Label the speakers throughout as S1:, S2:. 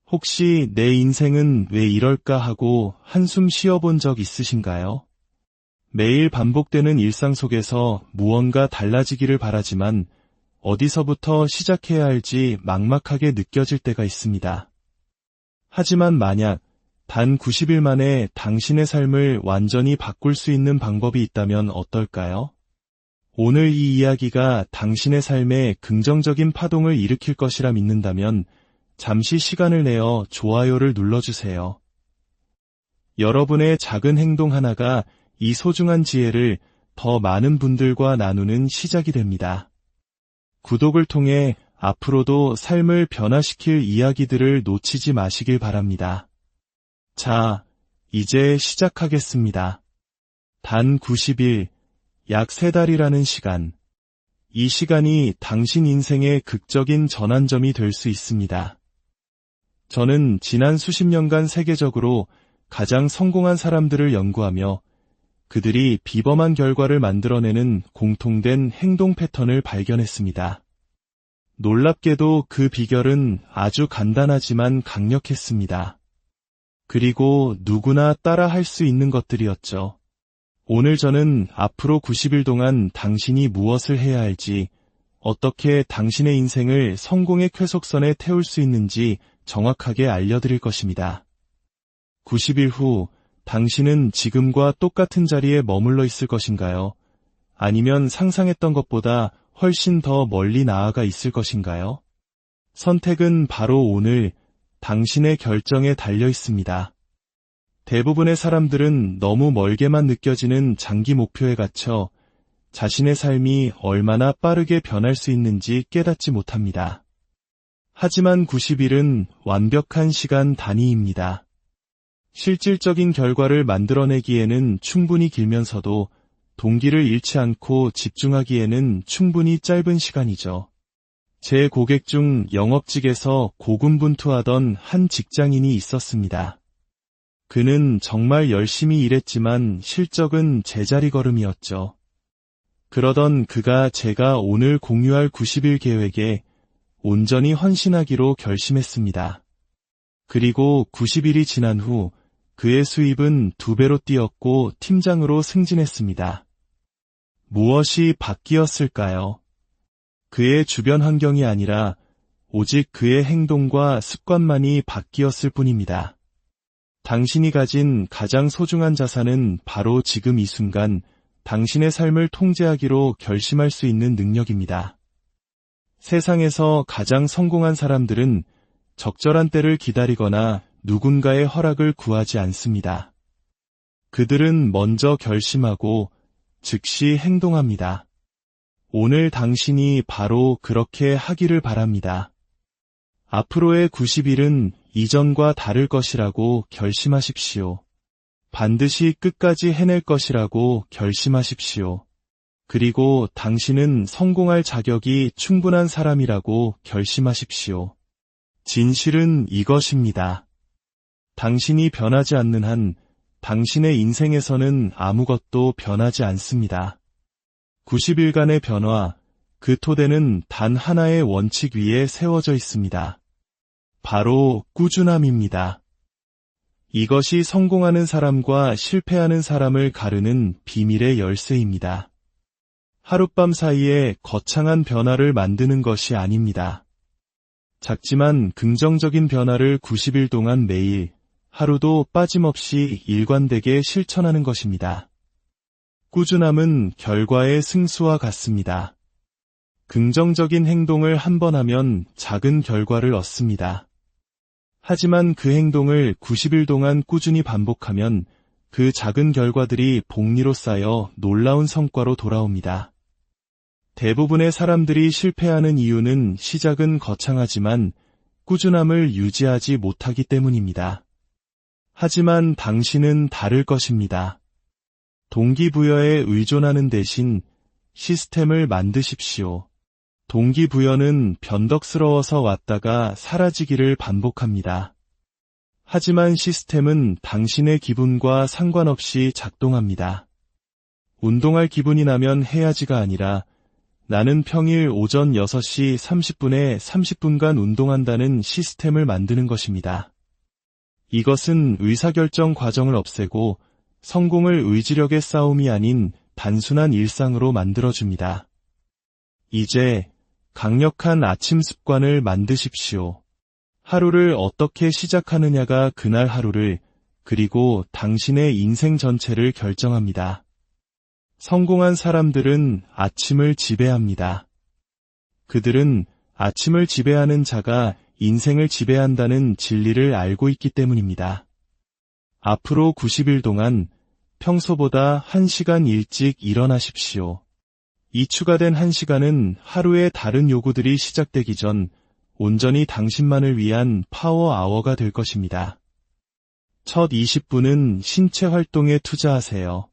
S1: 혹시 내 인생은 왜 이럴까 하고 한숨 쉬어본 적 있으신가요? 매일 반복되는 일상 속에서 무언가 달라지기를 바라지만 어디서부터 시작해야 할지 막막하게 느껴질 때가 있습니다. 하지만 만약 단 90일 만에 당신의 삶을 완전히 바꿀 수 있는 방법이 있다면 어떨까요? 오늘 이 이야기가 당신의 삶에 긍정적인 파동을 일으킬 것이라 믿는다면 잠시 시간을 내어 좋아요를 눌러주세요. 여러분의 작은 행동 하나가 이 소중한 지혜를 더 많은 분들과 나누는 시작이 됩니다. 구독을 통해 앞으로도 삶을 변화시킬 이야기들을 놓치지 마시길 바랍니다. 자, 이제 시작하겠습니다. 단 90일, 약 3달이라는 시간. 이 시간이 당신 인생의 극적인 전환점이 될 수 있습니다. 저는 지난 수십 년간 세계적으로 가장 성공한 사람들을 연구하며 그들이 비범한 결과를 만들어내는 공통된 행동 패턴을 발견했습니다. 놀랍게도 그 비결은 아주 간단하지만 강력했습니다. 그리고 누구나 따라 할 수 있는 것들이었죠. 오늘 저는 앞으로 90일 동안 당신이 무엇을 해야 할지, 어떻게 당신의 인생을 성공의 쾌속선에 태울 수 있는지 정확하게 알려드릴 것입니다. 90일 후 당신은 지금과 똑같은 자리에 머물러 있을 것인가요? 아니면 상상했던 것보다 훨씬 더 멀리 나아가 있을 것인가요? 선택은 바로 오늘 당신의 결정에 달려 있습니다. 대부분의 사람들은 너무 멀게만 느껴지는 장기 목표에 갇혀 자신의 삶이 얼마나 빠르게 변할 수 있는지 깨닫지 못합니다. 하지만 90일은 완벽한 시간 단위입니다. 실질적인 결과를 만들어내기에는 충분히 길면서도 동기를 잃지 않고 집중하기에는 충분히 짧은 시간이죠. 제 고객 중 영업직에서 고군분투하던 한 직장인이 있었습니다. 그는 정말 열심히 일했지만 실적은 제자리 걸음이었죠. 그러던 그가 제가 오늘 공유할 90일 계획에 온전히 헌신하기로 결심했습니다. 그리고 90일이 지난 후 그의 수입은 2배로 뛰었고 팀장으로 승진했습니다. 무엇이 바뀌었을까요? 그의 주변 환경이 아니라 오직 그의 행동과 습관만이 바뀌었을 뿐입니다. 당신이 가진 가장 소중한 자산은 바로 지금 이 순간 당신의 삶을 통제하기로 결심할 수 있는 능력입니다. 세상에서 가장 성공한 사람들은 적절한 때를 기다리거나 누군가의 허락을 구하지 않습니다. 그들은 먼저 결심하고 즉시 행동합니다. 오늘 당신이 바로 그렇게 하기를 바랍니다. 앞으로의 90일은 이전과 다를 것이라고 결심하십시오. 반드시 끝까지 해낼 것이라고 결심하십시오. 그리고 당신은 성공할 자격이 충분한 사람이라고 결심하십시오. 진실은 이것입니다. 당신이 변하지 않는 한 당신의 인생에서는 아무것도 변하지 않습니다. 90일간의 변화, 그 토대는 단 하나의 원칙 위에 세워져 있습니다. 바로 꾸준함입니다. 이것이 성공하는 사람과 실패하는 사람을 가르는 비밀의 열쇠입니다. 하룻밤 사이에 거창한 변화를 만드는 것이 아닙니다. 작지만 긍정적인 변화를 90일 동안 매일, 하루도 빠짐없이 일관되게 실천하는 것입니다. 꾸준함은 결과의 승수와 같습니다. 긍정적인 행동을 한 번 하면 작은 결과를 얻습니다. 하지만 그 행동을 90일 동안 꾸준히 반복하면 그 작은 결과들이 복리로 쌓여 놀라운 성과로 돌아옵니다. 대부분의 사람들이 실패하는 이유는 시작은 거창하지만 꾸준함을 유지하지 못하기 때문입니다. 하지만 당신은 다를 것입니다. 동기부여에 의존하는 대신 시스템을 만드십시오. 동기부여는 변덕스러워서 왔다가 사라지기를 반복합니다. 하지만 시스템은 당신의 기분과 상관없이 작동합니다. 운동할 기분이 나면 해야지가 아니라 나는 평일 오전 6시 30분에 30분간 운동한다는 시스템을 만드는 것입니다. 이것은 의사결정 과정을 없애고 성공을 의지력의 싸움이 아닌 단순한 일상으로 만들어줍니다. 이제 강력한 아침 습관을 만드십시오. 하루를 어떻게 시작하느냐가 그날 하루를 그리고 당신의 인생 전체를 결정합니다. 성공한 사람들은 아침을 지배합니다. 그들은 아침을 지배하는 자가 인생을 지배한다는 진리를 알고 있기 때문입니다. 앞으로 90일 동안 평소보다 1시간 일찍 일어나십시오. 이 추가된 1시간은 하루의 다른 요구들이 시작되기 전 온전히 당신만을 위한 파워 아워가 될 것입니다. 첫 20분은 신체 활동에 투자하세요.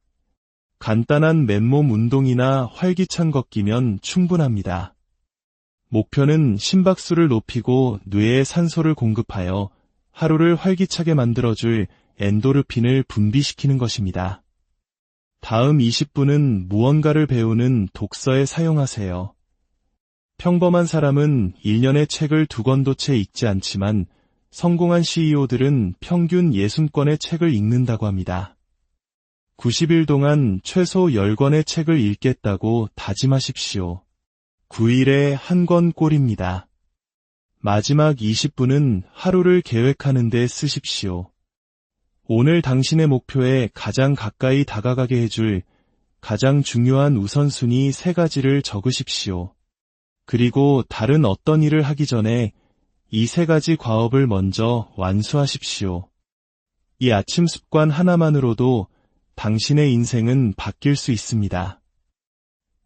S1: 간단한 맨몸 운동이나 활기찬 걷기면 충분합니다. 목표는 심박수를 높이고 뇌에 산소를 공급하여 하루를 활기차게 만들어줄 엔도르핀을 분비시키는 것입니다. 다음 20분은 무언가를 배우는 독서에 사용하세요. 평범한 사람은 1년에 책을 2권도 채 읽지 않지만 성공한 CEO들은 평균 60권의 책을 읽는다고 합니다. 90일 동안 최소 10권의 책을 읽겠다고 다짐하십시오. 9일에 1권 꼴입니다. 마지막 20분은 하루를 계획하는 데 쓰십시오. 오늘 당신의 목표에 가장 가까이 다가가게 해줄 가장 중요한 우선순위 3가지를 적으십시오. 그리고 다른 어떤 일을 하기 전에 이 3가지 과업을 먼저 완수하십시오. 이 아침 습관 하나만으로도 당신의 인생은 바뀔 수 있습니다.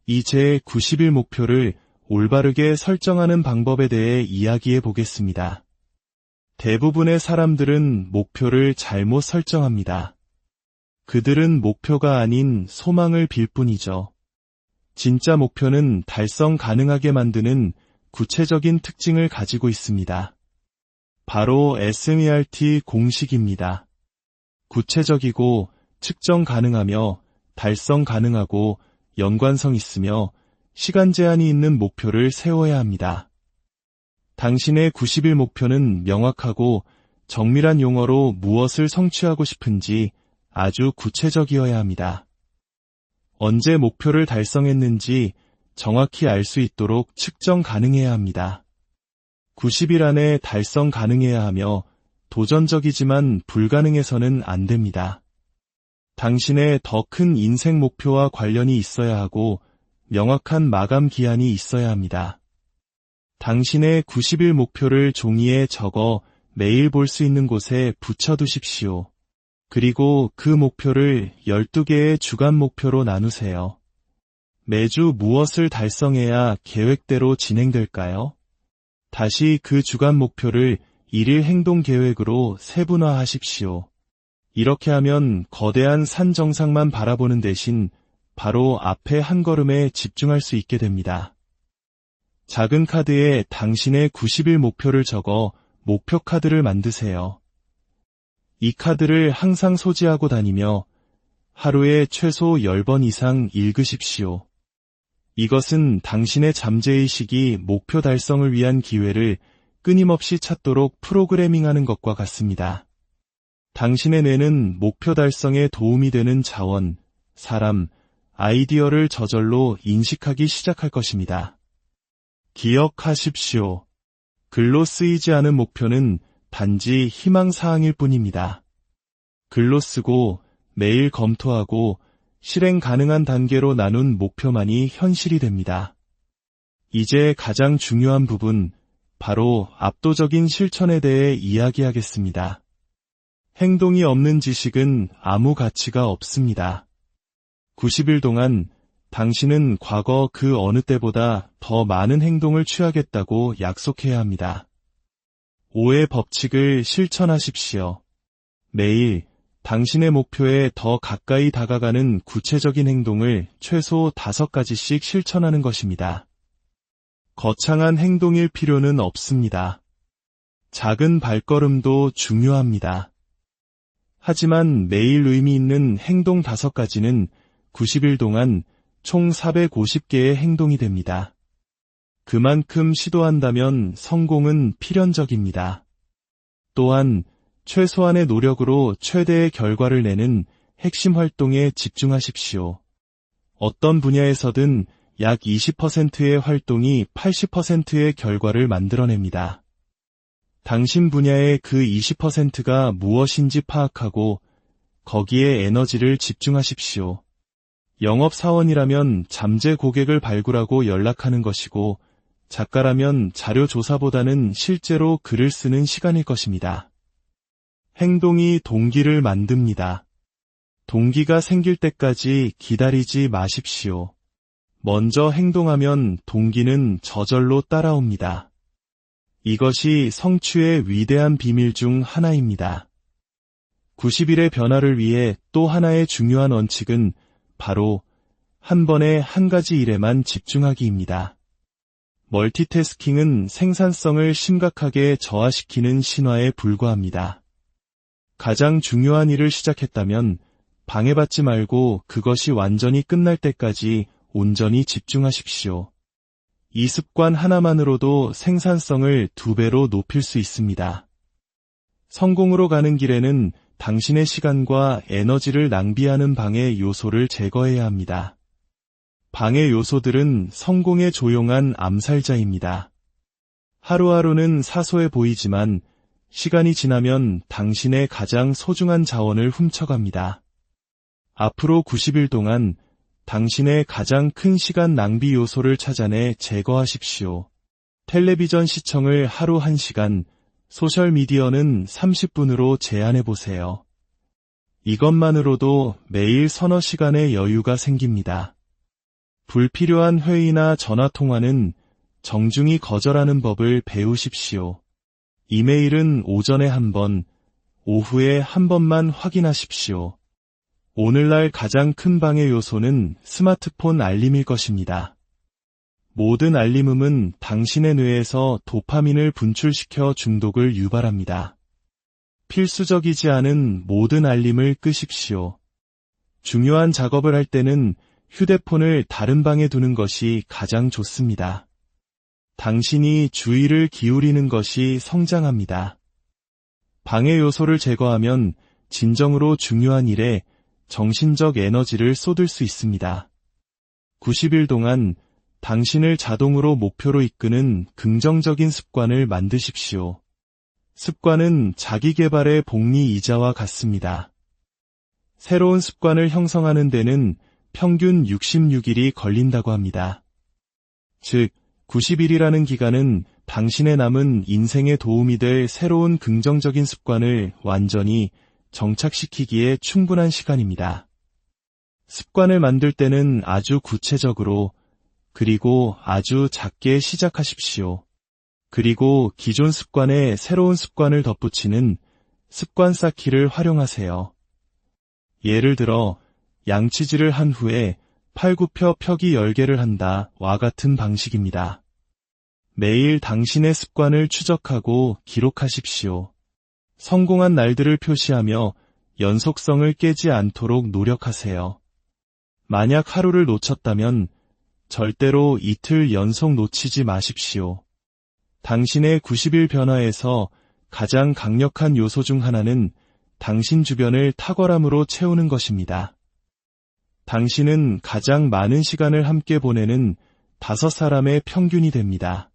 S1: 이 제 90일 목표를 올바르게 설정하는 방법에 대해 이야기해 보겠습니다. 대부분의 사람들은 목표를 잘못 설정합니다. 그들은 목표가 아닌 소망을 빌 뿐이죠. 진짜 목표는 달성 가능하게 만드는 구체적인 특징을 가지고 있습니다. 바로 SMART 공식입니다. 구체적이고 측정 가능하며 달성 가능하고 연관성 있으며 시간 제한이 있는 목표를 세워야 합니다. 당신의 90일 목표는 명확하고 정밀한 용어로 무엇을 성취하고 싶은지 아주 구체적이어야 합니다. 언제 목표를 달성했는지 정확히 알 수 있도록 측정 가능해야 합니다. 90일 안에 달성 가능해야 하며 도전적이지만 불가능해서는 안 됩니다. 당신의 더 큰 인생 목표와 관련이 있어야 하고 명확한 마감 기한이 있어야 합니다. 당신의 90일 목표를 종이에 적어 매일 볼 수 있는 곳에 붙여두십시오. 그리고 그 목표를 12개의 주간 목표로 나누세요. 매주 무엇을 달성해야 계획대로 진행될까요? 다시 그 주간 목표를 1일 행동 계획으로 세분화하십시오. 이렇게 하면 거대한 산 정상만 바라보는 대신 바로 앞에 한 걸음에 집중할 수 있게 됩니다. 작은 카드에 당신의 90일 목표를 적어 목표 카드를 만드세요. 이 카드를 항상 소지하고 다니며 하루에 최소 10번 이상 읽으십시오. 이것은 당신의 잠재의식이 목표 달성을 위한 기회를 끊임없이 찾도록 프로그래밍하는 것과 같습니다. 당신의 뇌는 목표 달성에 도움이 되는 자원, 사람, 아이디어를 저절로 인식하기 시작할 것입니다. 기억하십시오. 글로 쓰이지 않은 목표는 단지 희망사항일 뿐입니다. 글로 쓰고 매일 검토하고 실행 가능한 단계로 나눈 목표만이 현실이 됩니다. 이제 가장 중요한 부분, 바로 압도적인 실천에 대해 이야기하겠습니다. 행동이 없는 지식은 아무 가치가 없습니다. 90일 동안 당신은 과거 그 어느 때보다 더 많은 행동을 취하겠다고 약속해야 합니다. 5의 법칙을 실천하십시오. 매일 당신의 목표에 더 가까이 다가가는 구체적인 행동을 최소 5가지씩 실천하는 것입니다. 거창한 행동일 필요는 없습니다. 작은 발걸음도 중요합니다. 하지만 매일 의미 있는 행동 5가지는 90일 동안 총 450개의 행동이 됩니다. 그만큼 시도한다면 성공은 필연적입니다. 또한 최소한의 노력으로 최대의 결과를 내는 핵심 활동에 집중하십시오. 어떤 분야에서든 약 20%의 활동이 80%의 결과를 만들어냅니다. 당신 분야의 그 20%가 무엇인지 파악하고 거기에 에너지를 집중하십시오. 영업사원이라면 잠재 고객을 발굴하고 연락하는 것이고, 작가라면 자료 조사보다는 실제로 글을 쓰는 시간일 것입니다. 행동이 동기를 만듭니다. 동기가 생길 때까지 기다리지 마십시오. 먼저 행동하면 동기는 저절로 따라옵니다. 이것이 성취의 위대한 비밀 중 하나입니다. 90일의 변화를 위해 또 하나의 중요한 원칙은 바로 한 번에 한 가지 일에만 집중하기입니다. 멀티태스킹은 생산성을 심각하게 저하시키는 신화에 불과합니다. 가장 중요한 일을 시작했다면 방해받지 말고 그것이 완전히 끝날 때까지 온전히 집중하십시오. 이 습관 하나만으로도 생산성을 2배로 높일 수 있습니다. 성공으로 가는 길에는 당신의 시간과 에너지를 낭비하는 방해 요소를 제거해야 합니다. 방해 요소들은 성공에 조용한 암살자입니다. 하루하루는 사소해 보이지만 시간이 지나면 당신의 가장 소중한 자원을 훔쳐갑니다. 앞으로 90일 동안 당신의 가장 큰 시간 낭비 요소를 찾아내 제거하십시오. 텔레비전 시청을 하루 1시간, 소셜미디어는 30분으로 제한해보세요. 이것만으로도 매일 서너 시간의 여유가 생깁니다. 불필요한 회의나 전화통화는 정중히 거절하는 법을 배우십시오. 이메일은 오전에 1번, 오후에 1번만 확인하십시오. 오늘날 가장 큰 방해 요소는 스마트폰 알림일 것입니다. 모든 알림음은 당신의 뇌에서 도파민을 분출시켜 중독을 유발합니다. 필수적이지 않은 모든 알림을 끄십시오. 중요한 작업을 할 때는 휴대폰을 다른 방에 두는 것이 가장 좋습니다. 당신이 주의를 기울이는 것이 성장합니다. 방해 요소를 제거하면 진정으로 중요한 일에 정신적 에너지를 쏟을 수 있습니다. 90일 동안 당신을 자동으로 목표로 이끄는 긍정적인 습관을 만드십시오. 습관은 자기개발의 복리 이자와 같습니다. 새로운 습관을 형성하는 데는 평균 66일이 걸린다고 합니다. 즉, 90일이라는 기간은 당신의 남은 인생에 도움이 될 새로운 긍정적인 습관을 완전히 정착시키기에 충분한 시간입니다. 습관을 만들 때는 아주 구체적으로 그리고 아주 작게 시작하십시오. 그리고 기존 습관에 새로운 습관을 덧붙이는 습관 쌓기를 활용하세요. 예를 들어 양치질을 한 후에 팔굽혀 펴기 10개를 한다와 같은 방식입니다. 매일 당신의 습관을 추적하고 기록하십시오. 성공한 날들을 표시하며 연속성을 깨지 않도록 노력하세요. 만약 하루를 놓쳤다면 절대로 이틀 연속 놓치지 마십시오. 당신의 90일 변화에서 가장 강력한 요소 중 하나는 당신 주변을 탁월함으로 채우는 것입니다. 당신은 가장 많은 시간을 함께 보내는 5사람의 평균이 됩니다.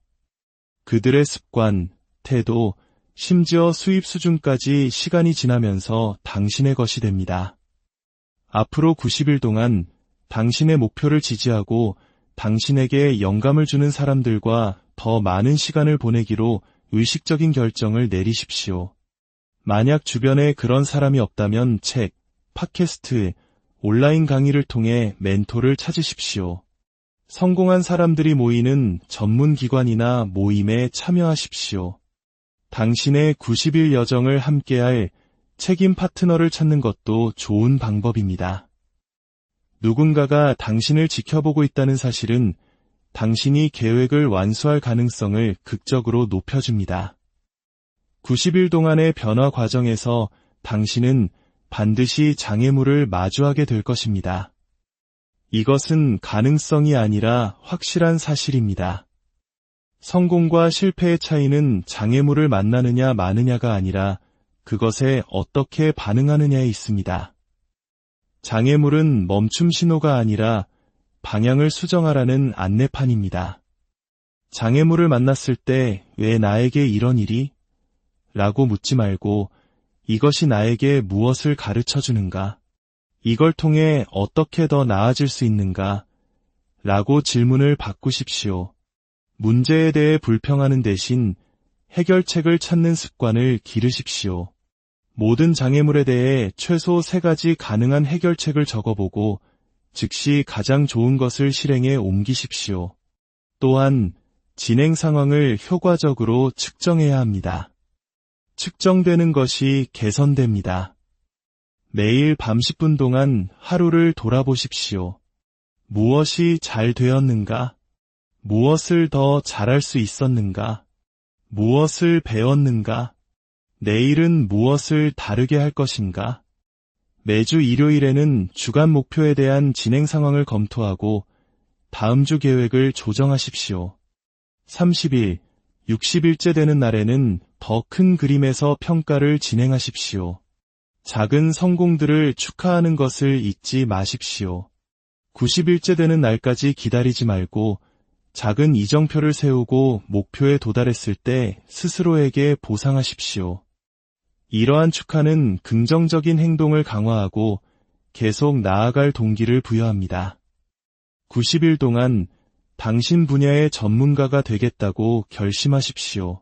S1: 그들의 습관, 태도, 심지어 수입 수준까지 시간이 지나면서 당신의 것이 됩니다. 앞으로 90일 동안 당신의 목표를 지지하고 당신에게 영감을 주는 사람들과 더 많은 시간을 보내기로 의식적인 결정을 내리십시오. 만약 주변에 그런 사람이 없다면 책, 팟캐스트, 온라인 강의를 통해 멘토를 찾으십시오. 성공한 사람들이 모이는 전문 기관이나 모임에 참여하십시오. 당신의 90일 여정을 함께할 책임 파트너를 찾는 것도 좋은 방법입니다. 누군가가 당신을 지켜보고 있다는 사실은 당신이 계획을 완수할 가능성을 극적으로 높여줍니다. 90일 동안의 변화 과정에서 당신은 반드시 장애물을 마주하게 될 것입니다. 이것은 가능성이 아니라 확실한 사실입니다. 성공과 실패의 차이는 장애물을 만나느냐 마느냐가 아니라 그것에 어떻게 반응하느냐에 있습니다. 장애물은 멈춤 신호가 아니라 방향을 수정하라는 안내판입니다. 장애물을 만났을 때 왜 나에게 이런 일이? 라고 묻지 말고 이것이 나에게 무엇을 가르쳐 주는가? 이걸 통해 어떻게 더 나아질 수 있는가? 라고 질문을 바꾸십시오. 문제에 대해 불평하는 대신 해결책을 찾는 습관을 기르십시오. 모든 장애물에 대해 최소 3가지 가능한 해결책을 적어보고 즉시 가장 좋은 것을 실행에 옮기십시오. 또한 진행 상황을 효과적으로 측정해야 합니다. 측정되는 것이 개선됩니다. 매일 밤 10분 동안 하루를 돌아보십시오. 무엇이 잘 되었는가? 무엇을 더 잘할 수 있었는가? 무엇을 배웠는가? 내일은 무엇을 다르게 할 것인가? 매주 일요일에는 주간 목표에 대한 진행 상황을 검토하고 다음 주 계획을 조정하십시오. 30일, 60일째 되는 날에는 더 큰 그림에서 평가를 진행하십시오. 작은 성공들을 축하하는 것을 잊지 마십시오. 90일째 되는 날까지 기다리지 말고 작은 이정표를 세우고 목표에 도달했을 때 스스로에게 보상하십시오. 이러한 축하는 긍정적인 행동을 강화하고 계속 나아갈 동기를 부여합니다. 90일 동안 당신 분야의 전문가가 되겠다고 결심하십시오.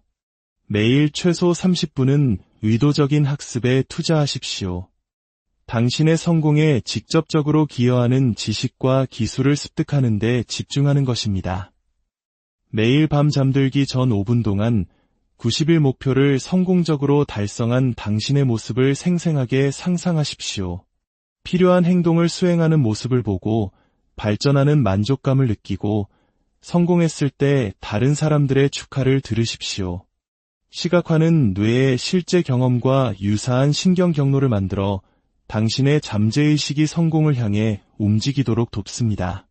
S1: 매일 최소 30분은 의도적인 학습에 투자하십시오. 당신의 성공에 직접적으로 기여하는 지식과 기술을 습득하는 데 집중하는 것입니다. 매일 밤 잠들기 전 5분 동안 90일 목표를 성공적으로 달성한 당신의 모습을 생생하게 상상하십시오. 필요한 행동을 수행하는 모습을 보고 발전하는 만족감을 느끼고 성공했을 때 다른 사람들의 축하를 들으십시오. 시각화는 뇌의 실제 경험과 유사한 신경 경로를 만들어 당신의 잠재의식이 성공을 향해 움직이도록 돕습니다.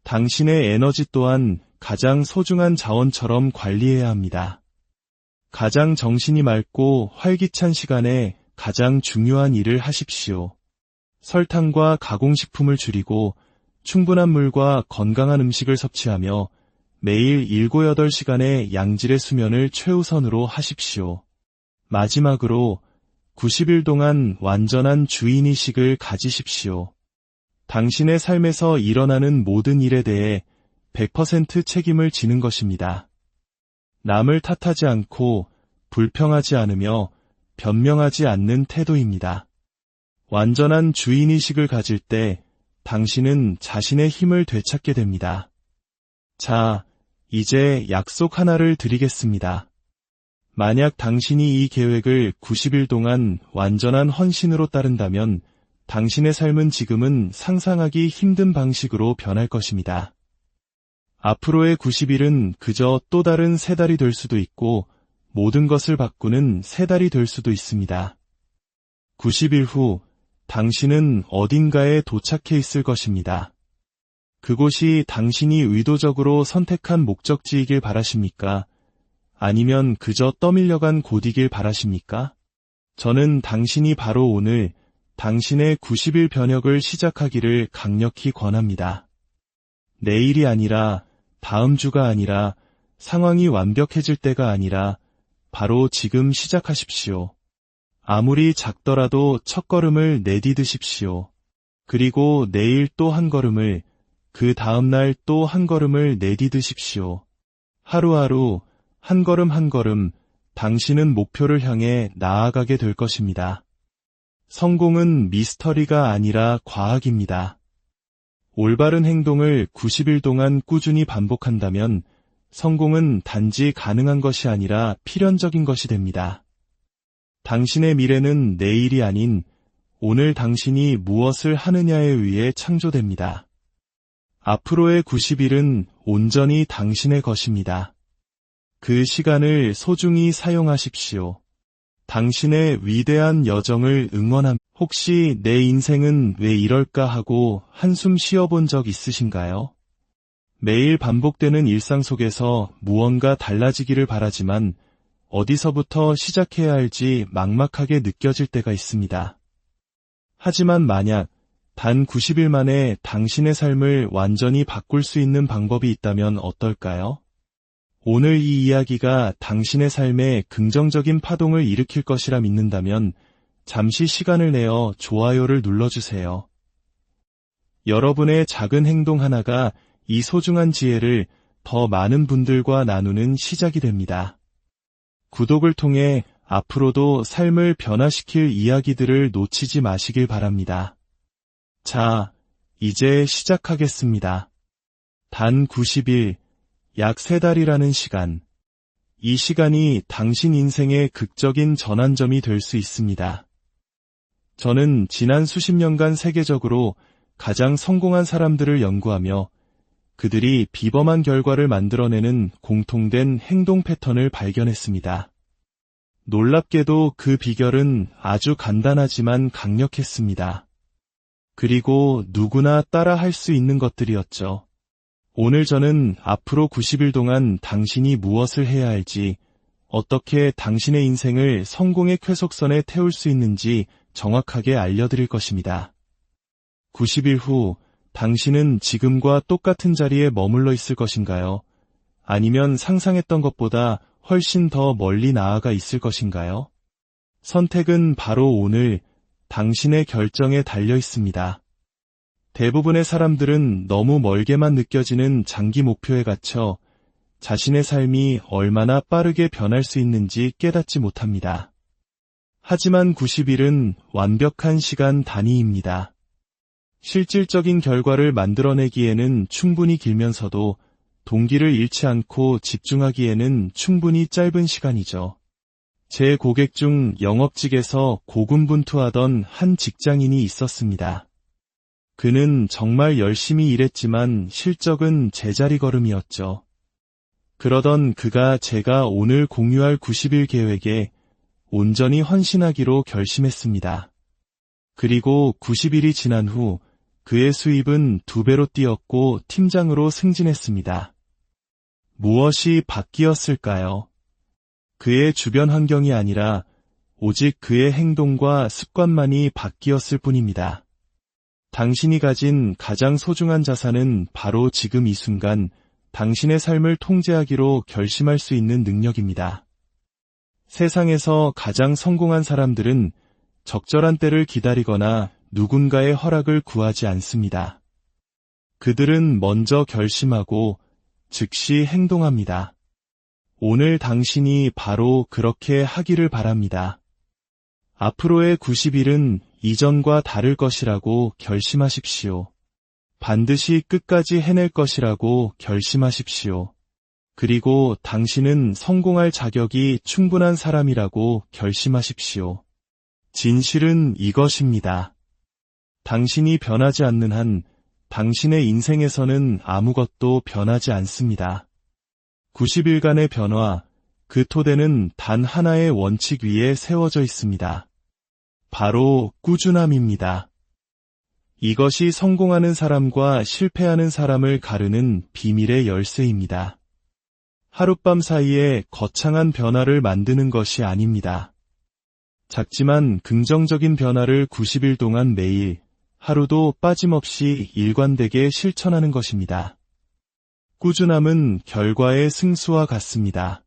S1: 당신의 에너지 또한 가장 소중한 자원처럼 관리해야 합니다. 가장 정신이 맑고 활기찬 시간에 가장 중요한 일을 하십시오. 설탕과 가공식품을 줄이고 충분한 물과 건강한 음식을 섭취하며 매일 7, 8시간의 양질의 수면을 최우선으로 하십시오. 마지막으로 90일 동안 완전한 주인의식을 가지십시오. 당신의 삶에서 일어나는 모든 일에 대해 100% 책임을 지는 것입니다. 남을 탓하지 않고 불평하지 않으며 변명하지 않는 태도입니다. 완전한 주인의식을 가질 때 당신은 자신의 힘을 되찾게 됩니다. 자, 이제 약속 하나를 드리겠습니다. 만약 당신이 이 계획을 90일 동안 완전한 헌신으로 따른다면 당신의 삶은 지금은 상상하기 힘든 방식으로 변할 것입니다. 앞으로의 90일은 그저 또 다른 3달이 될 수도 있고 모든 것을 바꾸는 3달이 될 수도 있습니다. 90일 후 당신은 어딘가에 도착해 있을 것입니다. 그곳이 당신이 의도적으로 선택한 목적지이길 바라십니까? 아니면 그저 떠밀려간 곳이길 바라십니까? 저는 당신이 바로 오늘 당신의 90일 변혁을 시작하기를 강력히 권합니다. 내일이 아니라, 다음 주가 아니라, 상황이 완벽해질 때가 아니라 바로 지금 시작하십시오. 아무리 작더라도 첫걸음을 내디드십시오. 그리고 내일 또 한 걸음을, 그 다음날 또 한 걸음을 내디드십시오. 하루하루 한 걸음 한 걸음 당신은 목표를 향해 나아가게 될 것입니다. 성공은 미스터리가 아니라 과학입니다. 올바른 행동을 90일 동안 꾸준히 반복한다면 성공은 단지 가능한 것이 아니라 필연적인 것이 됩니다. 당신의 미래는 내일이 아닌 오늘 당신이 무엇을 하느냐에 의해 창조됩니다. 앞으로의 90일은 온전히 당신의 것입니다. 그 시간을 소중히 사용하십시오. 당신의 위대한 여정을 응원합니다. 혹시 내 인생은 왜 이럴까 하고 한숨 쉬어본 적 있으신가요? 매일 반복되는 일상 속에서 무언가 달라지기를 바라지만 어디서부터 시작해야 할지 막막하게 느껴질 때가 있습니다. 하지만 만약 단 90일 만에 당신의 삶을 완전히 바꿀 수 있는 방법이 있다면 어떨까요? 오늘 이 이야기가 당신의 삶에 긍정적인 파동을 일으킬 것이라 믿는다면 잠시 시간을 내어 좋아요를 눌러주세요. 여러분의 작은 행동 하나가 이 소중한 지혜를 더 많은 분들과 나누는 시작이 됩니다. 구독을 통해 앞으로도 삶을 변화시킬 이야기들을 놓치지 마시길 바랍니다. 자, 이제 시작하겠습니다. 단 90일, 약 3달이라는 시간. 이 시간이 당신 인생의 극적인 전환점이 될 수 있습니다. 저는 지난 수십 년간 세계적으로 가장 성공한 사람들을 연구하며 그들이 비범한 결과를 만들어내는 공통된 행동 패턴을 발견했습니다. 놀랍게도 그 비결은 아주 간단하지만 강력했습니다. 그리고 누구나 따라 할 수 있는 것들이었죠. 오늘 저는 앞으로 90일 동안 당신이 무엇을 해야 할지, 어떻게 당신의 인생을 성공의 쾌속선에 태울 수 있는지 정확하게 알려드릴 것입니다. 90일 후 당신은 지금과 똑같은 자리에 머물러 있을 것인가요? 아니면 상상했던 것보다 훨씬 더 멀리 나아가 있을 것인가요? 선택은 바로 오늘 당신의 결정에 달려 있습니다. 대부분의 사람들은 너무 멀게만 느껴지는 장기 목표에 갇혀 자신의 삶이 얼마나 빠르게 변할 수 있는지 깨닫지 못합니다. 하지만 90일은 완벽한 시간 단위입니다. 실질적인 결과를 만들어내기에는 충분히 길면서도 동기를 잃지 않고 집중하기에는 충분히 짧은 시간이죠. 제 고객 중 영업직에서 고군분투하던 한 직장인이 있었습니다. 그는 정말 열심히 일했지만 실적은 제자리 걸음이었죠. 그러던 그가 제가 오늘 공유할 90일 계획에 온전히 헌신하기로 결심했습니다. 그리고 90일이 지난 후 그의 수입은 2배로 뛰었고 팀장으로 승진했습니다. 무엇이 바뀌었을까요? 그의 주변 환경이 아니라 오직 그의 행동과 습관만이 바뀌었을 뿐입니다. 당신이 가진 가장 소중한 자산은 바로 지금 이 순간 당신의 삶을 통제하기로 결심할 수 있는 능력입니다. 세상에서 가장 성공한 사람들은 적절한 때를 기다리거나 누군가의 허락을 구하지 않습니다. 그들은 먼저 결심하고 즉시 행동합니다. 오늘 당신이 바로 그렇게 하기를 바랍니다. 앞으로의 90일은 이전과 다를 것이라고 결심하십시오. 반드시 끝까지 해낼 것이라고 결심하십시오. 그리고 당신은 성공할 자격이 충분한 사람이라고 결심하십시오. 진실은 이것입니다. 당신이 변하지 않는 한 당신의 인생에서는 아무것도 변하지 않습니다. 90일간의 변화, 그 토대는 단 하나의 원칙 위에 세워져 있습니다. 바로 꾸준함입니다. 이것이 성공하는 사람과 실패하는 사람을 가르는 비밀의 열쇠입니다. 하룻밤 사이에 거창한 변화를 만드는 것이 아닙니다. 작지만 긍정적인 변화를 90일 동안 매일, 하루도 빠짐없이 일관되게 실천하는 것입니다. 꾸준함은 결과의 승수와 같습니다.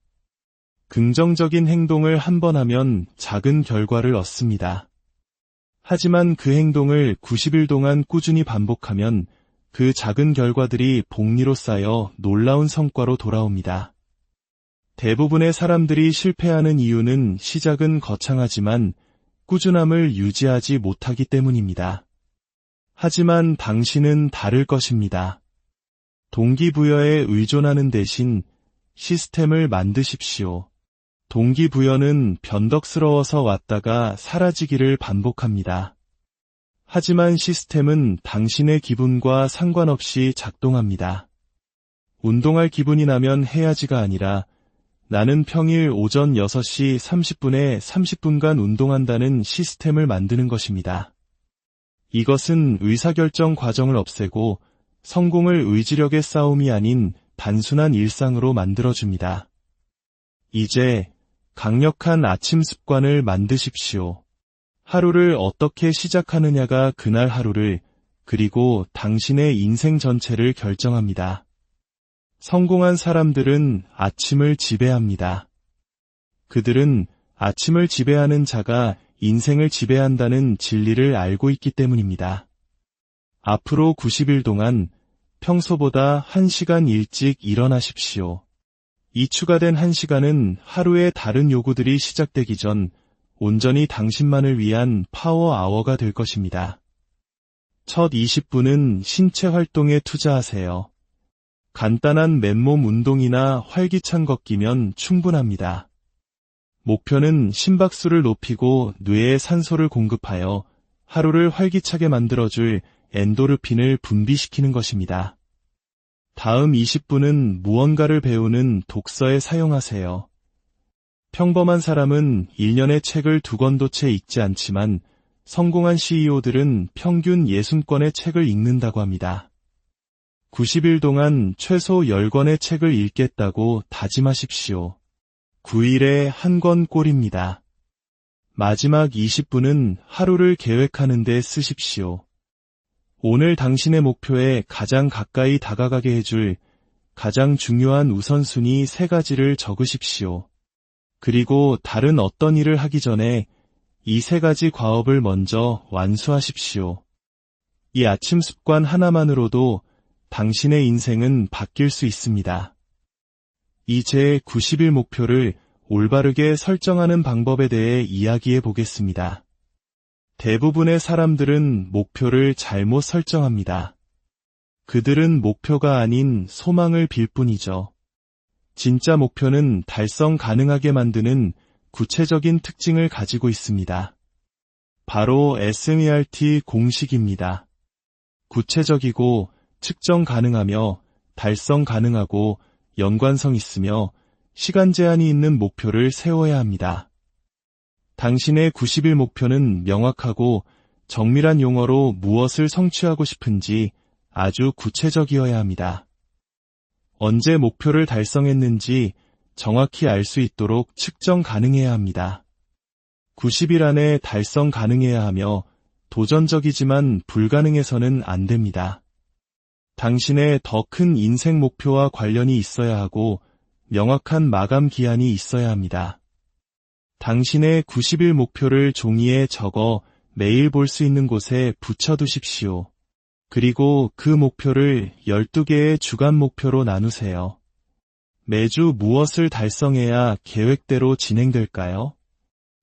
S1: 긍정적인 행동을 한 번 하면 작은 결과를 얻습니다. 하지만 그 행동을 90일 동안 꾸준히 반복하면 그 작은 결과들이 복리로 쌓여 놀라운 성과로 돌아옵니다. 대부분의 사람들이 실패하는 이유는 시작은 거창하지만 꾸준함을 유지하지 못하기 때문입니다. 하지만 당신은 다를 것입니다. 동기부여에 의존하는 대신 시스템을 만드십시오. 동기부여는 변덕스러워서 왔다가 사라지기를 반복합니다. 하지만 시스템은 당신의 기분과 상관없이 작동합니다. 운동할 기분이 나면 해야지가 아니라 나는 평일 오전 6시 30분에 30분간 운동한다는 시스템을 만드는 것입니다. 이것은 의사결정 과정을 없애고 성공을 의지력의 싸움이 아닌 단순한 일상으로 만들어줍니다. 이제 강력한 아침 습관을 만드십시오. 하루를 어떻게 시작하느냐가 그날 하루를 그리고 당신의 인생 전체를 결정합니다. 성공한 사람들은 아침을 지배합니다. 그들은 아침을 지배하는 자가 인생을 지배한다는 진리를 알고 있기 때문입니다. 앞으로 90일 동안 평소보다 1시간 일찍 일어나십시오. 이 추가된 1시간은 하루의 다른 요구들이 시작되기 전 온전히 당신만을 위한 파워 아워가 될 것입니다. 첫 20분은 신체 활동에 투자하세요. 간단한 맨몸 운동이나 활기찬 걷기면 충분합니다. 목표는 심박수를 높이고 뇌에 산소를 공급하여 하루를 활기차게 만들어줄 엔도르핀을 분비시키는 것입니다. 다음 20분은 무언가를 배우는 독서에 사용하세요. 평범한 사람은 1년에 책을 2권도 채 읽지 않지만 성공한 CEO들은 평균 60권의 책을 읽는다고 합니다. 90일 동안 최소 10권의 책을 읽겠다고 다짐하십시오. 9일에 1권 꼴입니다. 마지막 20분은 하루를 계획하는 데 쓰십시오. 오늘 당신의 목표에 가장 가까이 다가가게 해줄 가장 중요한 우선순위 3가지를 적으십시오. 그리고 다른 어떤 일을 하기 전에 이 3가지 과업을 먼저 완수하십시오. 이 아침 습관 하나만으로도 당신의 인생은 바뀔 수 있습니다. 이 제 90일 목표를 올바르게 설정하는 방법에 대해 이야기해 보겠습니다. 대부분의 사람들은 목표를 잘못 설정합니다. 그들은 목표가 아닌 소망을 빌 뿐이죠. 진짜 목표는 달성 가능하게 만드는 구체적인 특징을 가지고 있습니다. 바로 SMART 공식입니다. 구체적이고 측정 가능하며 달성 가능하고 연관성 있으며 시간 제한이 있는 목표를 세워야 합니다. 당신의 90일 목표는 명확하고 정밀한 용어로 무엇을 성취하고 싶은지 아주 구체적이어야 합니다. 언제 목표를 달성했는지 정확히 알 수 있도록 측정 가능해야 합니다. 90일 안에 달성 가능해야 하며 도전적이지만 불가능해서는 안 됩니다. 당신의 더 큰 인생 목표와 관련이 있어야 하고 명확한 마감 기한이 있어야 합니다. 당신의 90일 목표를 종이에 적어 매일 볼 수 있는 곳에 붙여두십시오. 그리고 그 목표를 12개의 주간 목표로 나누세요. 매주 무엇을 달성해야 계획대로 진행될까요?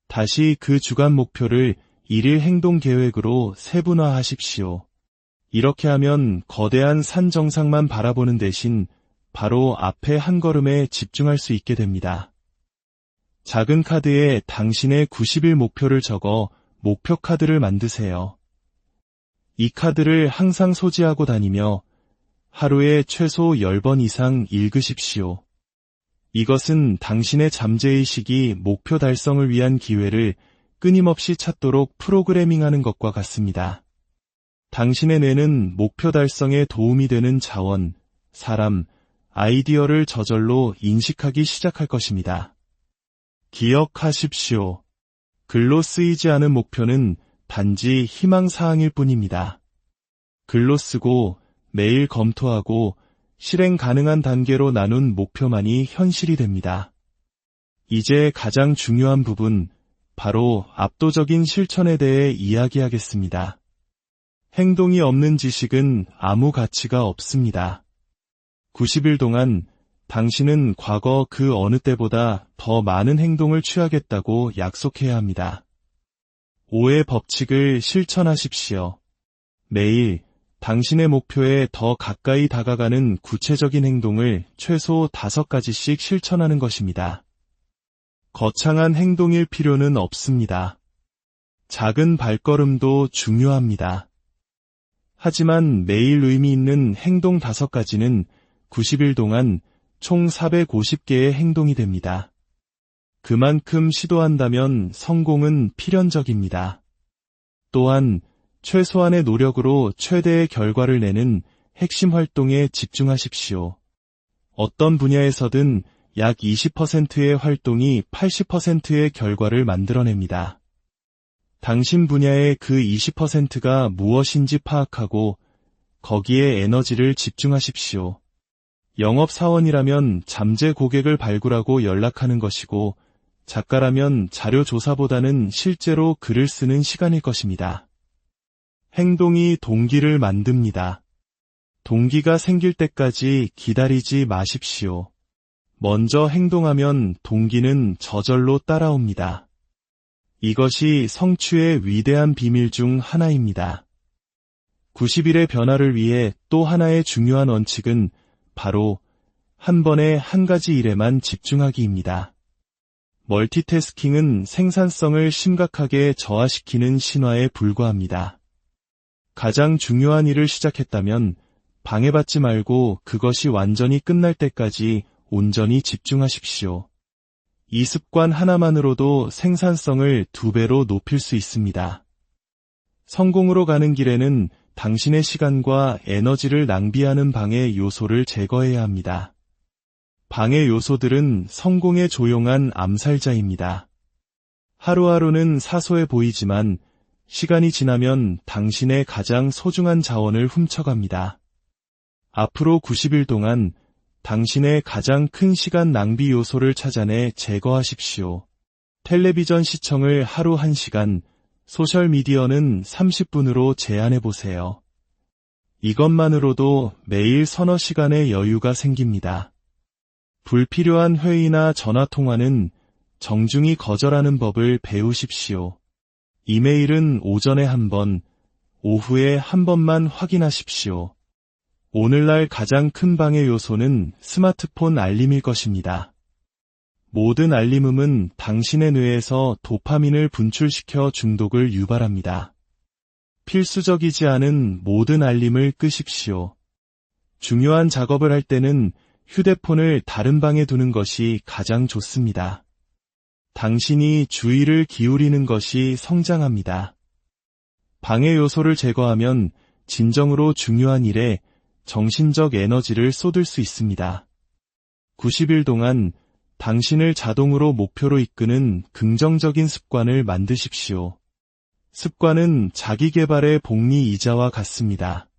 S1: 다시 그 주간 목표를 1일 행동 계획으로 세분화하십시오. 이렇게 하면 거대한 산 정상만 바라보는 대신 바로 앞에 한 걸음에 집중할 수 있게 됩니다. 작은 카드에 당신의 90일 목표를 적어 목표 카드를 만드세요. 이 카드를 항상 소지하고 다니며 하루에 최소 10번 이상 읽으십시오. 이것은 당신의 잠재의식이 목표 달성을 위한 기회를 끊임없이 찾도록 프로그래밍하는 것과 같습니다. 당신의 뇌는 목표 달성에 도움이 되는 자원, 사람, 아이디어를 저절로 인식하기 시작할 것입니다. 기억하십시오. 글로 쓰이지 않은 목표는 단지 희망사항일 뿐입니다. 글로 쓰고 매일 검토하고 실행 가능한 단계로 나눈 목표만이 현실이 됩니다. 이제 가장 중요한 부분, 바로 압도적인 실천에 대해 이야기하겠습니다. 행동이 없는 지식은 아무 가치가 없습니다. 90일 동안 당신은 과거 그 어느 때보다 더 많은 행동을 취하겠다고 약속해야 합니다. 5의 법칙을 실천하십시오. 매일 당신의 목표에 더 가까이 다가가는 구체적인 행동을 최소 5가지씩 실천하는 것입니다. 거창한 행동일 필요는 없습니다. 작은 발걸음도 중요합니다. 하지만 매일 의미 있는 행동 5가지는 90일 동안 총 450개의 행동이 됩니다. 그만큼 시도한다면 성공은 필연적입니다. 또한 최소한의 노력으로 최대의 결과를 내는 핵심 활동에 집중하십시오. 어떤 분야에서든 약 20%의 활동이 80%의 결과를 만들어냅니다. 당신 분야의 그 20%가 무엇인지 파악하고 거기에 에너지를 집중하십시오. 영업사원이라면 잠재 고객을 발굴하고 연락하는 것이고, 작가라면 자료 조사보다는 실제로 글을 쓰는 시간일 것입니다. 행동이 동기를 만듭니다. 동기가 생길 때까지 기다리지 마십시오. 먼저 행동하면 동기는 저절로 따라옵니다. 이것이 성취의 위대한 비밀 중 하나입니다. 90일의 변화를 위해 또 하나의 중요한 원칙은 바로 한 번에 한 가지 일에만 집중하기입니다. 멀티태스킹은 생산성을 심각하게 저하시키는 신화에 불과합니다. 가장 중요한 일을 시작했다면 방해받지 말고 그것이 완전히 끝날 때까지 온전히 집중하십시오. 이 습관 하나만으로도 생산성을 2배로 높일 수 있습니다. 성공으로 가는 길에는 당신의 시간과 에너지를 낭비하는 방해 요소를 제거해야 합니다. 방해 요소들은 성공에 조용한 암살자입니다. 하루하루는 사소해 보이지만 시간이 지나면 당신의 가장 소중한 자원을 훔쳐갑니다. 앞으로 90일 동안 당신의 가장 큰 시간 낭비 요소를 찾아내 제거하십시오. 텔레비전 시청을 하루 1시간, 소셜미디어는 30분으로 제한해보세요. 이것만으로도 매일 서너 시간의 여유가 생깁니다. 불필요한 회의나 전화통화는 정중히 거절하는 법을 배우십시오. 이메일은 오전에 1번, 오후에 1번만 확인하십시오. 오늘날 가장 큰 방해 요소는 스마트폰 알림일 것입니다. 모든 알림음은 당신의 뇌에서 도파민을 분출시켜 중독을 유발합니다. 필수적이지 않은 모든 알림을 끄십시오. 중요한 작업을 할 때는 휴대폰을 다른 방에 두는 것이 가장 좋습니다. 당신이 주의를 기울이는 것이 성장합니다. 방해 요소를 제거하면 진정으로 중요한 일에 정신적 에너지를 쏟을 수 있습니다. 90일 동안 당신을 자동으로 목표로 이끄는 긍정적인 습관을 만드십시오. 습관은 자기개발의 복리 이자와 같습니다.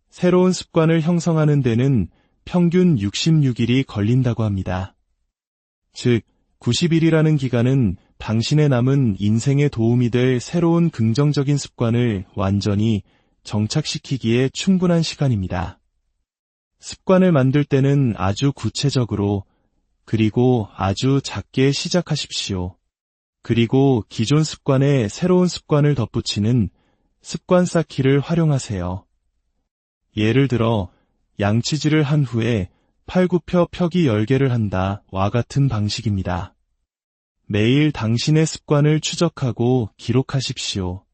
S1: 새로운 습관을 형성하는 데는 평균 66일이 걸린다고 합니다. 즉, 90일이라는 기간은 당신의 남은 인생에 도움이 될 새로운 긍정적인 습관을 완전히 정착시키기에 충분한 시간입니다. 습관을 만들 때는 아주 구체적으로 그리고 아주 작게 시작하십시오. 그리고 기존 습관에 새로운 습관을 덧붙이는 습관 쌓기를 활용하세요. 예를 들어 양치질을 한 후에 팔굽혀 펴기 10개를 한다와 같은 방식입니다. 매일 당신의 습관을 추적하고 기록하십시오.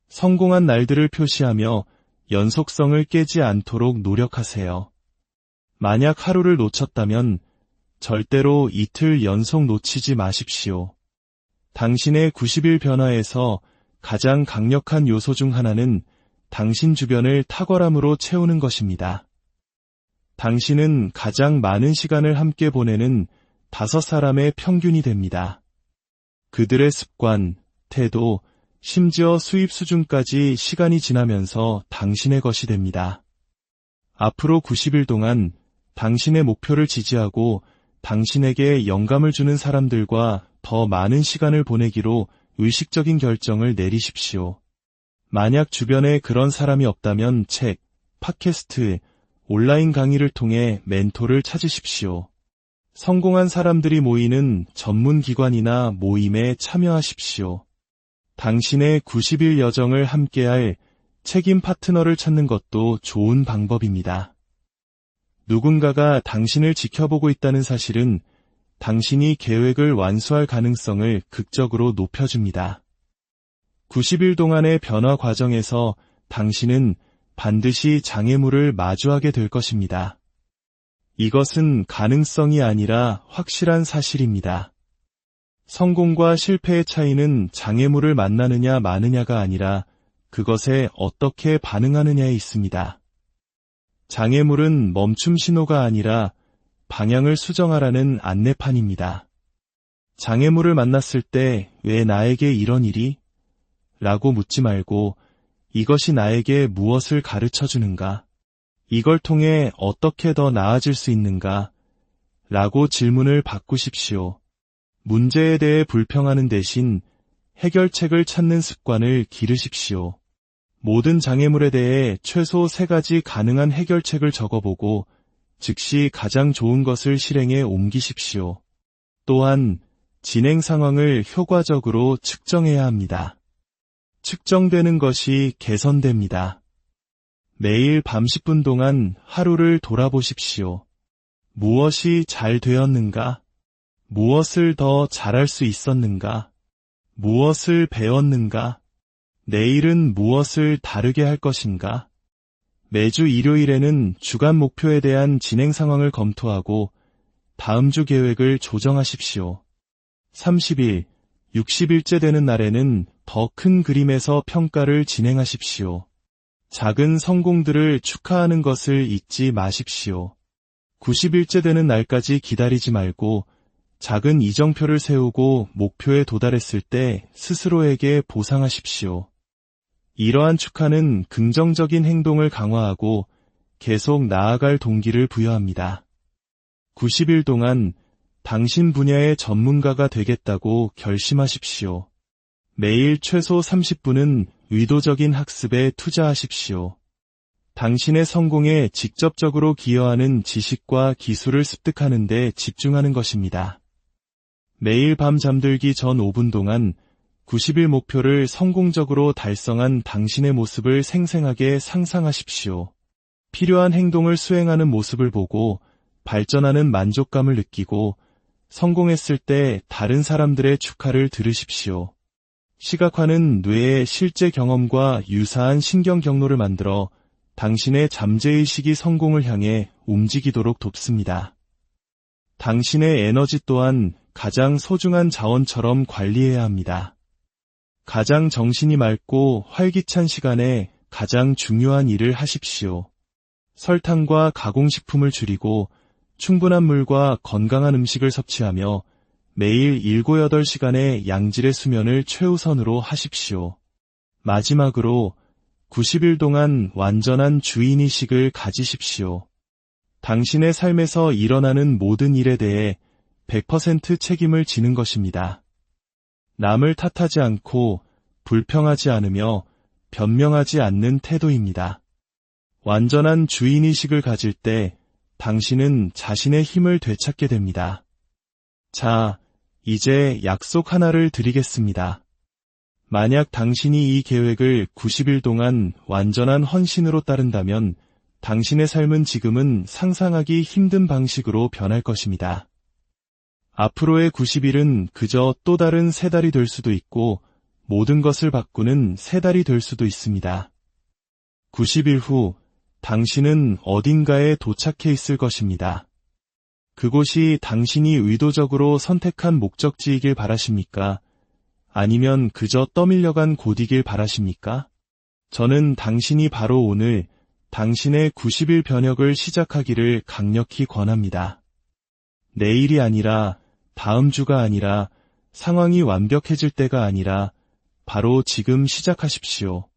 S1: 성공한 날들을 표시하며 연속성을 깨지 않도록 노력하세요. 만약 하루를 놓쳤다면 절대로 이틀 연속 놓치지 마십시오. 당신의 90일 변화에서 가장 강력한 요소 중 하나는 당신 주변을 탁월함으로 채우는 것입니다. 당신은 가장 많은 시간을 함께 보내는 5사람의 평균이 됩니다. 그들의 습관, 태도, 심지어 수입 수준까지 시간이 지나면서 당신의 것이 됩니다. 앞으로 90일 동안 당신의 목표를 지지하고 당신에게 영감을 주는 사람들과 더 많은 시간을 보내기로 의식적인 결정을 내리십시오. 만약 주변에 그런 사람이 없다면 책, 팟캐스트, 온라인 강의를 통해 멘토를 찾으십시오. 성공한 사람들이 모이는 전문 기관이나 모임에 참여하십시오. 당신의 90일 여정을 함께할 책임 파트너를 찾는 것도 좋은 방법입니다. 누군가가 당신을 지켜보고 있다는 사실은 당신이 계획을 완수할 가능성을 극적으로 높여줍니다. 90일 동안의 변화 과정에서 당신은 반드시 장애물을 마주하게 될 것입니다. 이것은 가능성이 아니라 확실한 사실입니다. 성공과 실패의 차이는 장애물을 만나느냐 마느냐가 아니라 그것에 어떻게 반응하느냐에 있습니다. 장애물은 멈춤 신호가 아니라 방향을 수정하라는 안내판입니다. 장애물을 만났을 때 왜 나에게 이런 일이? 라고 묻지 말고 이것이 나에게 무엇을 가르쳐 주는가? 이걸 통해 어떻게 더 나아질 수 있는가? 라고 질문을 바꾸십시오. 문제에 대해 불평하는 대신 해결책을 찾는 습관을 기르십시오. 모든 장애물에 대해 최소 3가지 가능한 해결책을 적어보고 즉시 가장 좋은 것을 실행에 옮기십시오. 또한 진행 상황을 효과적으로 측정해야 합니다. 측정되는 것이 개선됩니다. 매일 밤 10분 동안 하루를 돌아보십시오. 무엇이 잘 되었는가? 무엇을 더 잘할 수 있었는가? 무엇을 배웠는가? 내일은 무엇을 다르게 할 것인가? 매주 일요일에는 주간 목표에 대한 진행 상황을 검토하고 다음 주 계획을 조정하십시오. 30일, 60일째 되는 날에는 더 큰 그림에서 평가를 진행하십시오. 작은 성공들을 축하하는 것을 잊지 마십시오. 90일째 되는 날까지 기다리지 말고 작은 이정표를 세우고 목표에 도달했을 때 스스로에게 보상하십시오. 이러한 축하는 긍정적인 행동을 강화하고 계속 나아갈 동기를 부여합니다. 90일 동안 당신 분야의 전문가가 되겠다고 결심하십시오. 매일 최소 30분은 의도적인 학습에 투자하십시오. 당신의 성공에 직접적으로 기여하는 지식과 기술을 습득하는 데 집중하는 것입니다. 매일 밤 잠들기 전 5분 동안 90일 목표를 성공적으로 달성한 당신의 모습을 생생하게 상상하십시오. 필요한 행동을 수행하는 모습을 보고 발전하는 만족감을 느끼고 성공했을 때 다른 사람들의 축하를 들으십시오. 시각화는 뇌의 실제 경험과 유사한 신경 경로를 만들어 당신의 잠재의식이 성공을 향해 움직이도록 돕습니다. 당신의 에너지 또한 가장 소중한 자원처럼 관리해야 합니다. 가장 정신이 맑고 활기찬 시간에 가장 중요한 일을 하십시오. 설탕과 가공식품을 줄이고 충분한 물과 건강한 음식을 섭취하며 매일 7, 8시간의 양질의 수면을 최우선으로 하십시오. 마지막으로 90일 동안 완전한 주인의식을 가지십시오. 당신의 삶에서 일어나는 모든 일에 대해 100% 책임을 지는 것입니다. 남을 탓하지 않고 불평하지 않으며 변명하지 않는 태도입니다. 완전한 주인의식을 가질 때 당신은 자신의 힘을 되찾게 됩니다. 자, 이제 약속 하나를 드리겠습니다. 만약 당신이 이 계획을 90일 동안 완전한 헌신으로 따른다면 당신의 삶은 지금은 상상하기 힘든 방식으로 변할 것입니다. 앞으로의 90일은 그저 또 다른 3달이 될 수도 있고 모든 것을 바꾸는 3달이 될 수도 있습니다. 90일 후 당신은 어딘가에 도착해 있을 것입니다. 그곳이 당신이 의도적으로 선택한 목적지이길 바라십니까? 아니면 그저 떠밀려간 곳이길 바라십니까? 저는 당신이 바로 오늘 당신의 90일 변혁을 시작하기를 강력히 권합니다. 내일이 아니라 다음 주가 아니라 상황이 완벽해질 때가 아니라 바로 지금 시작하십시오.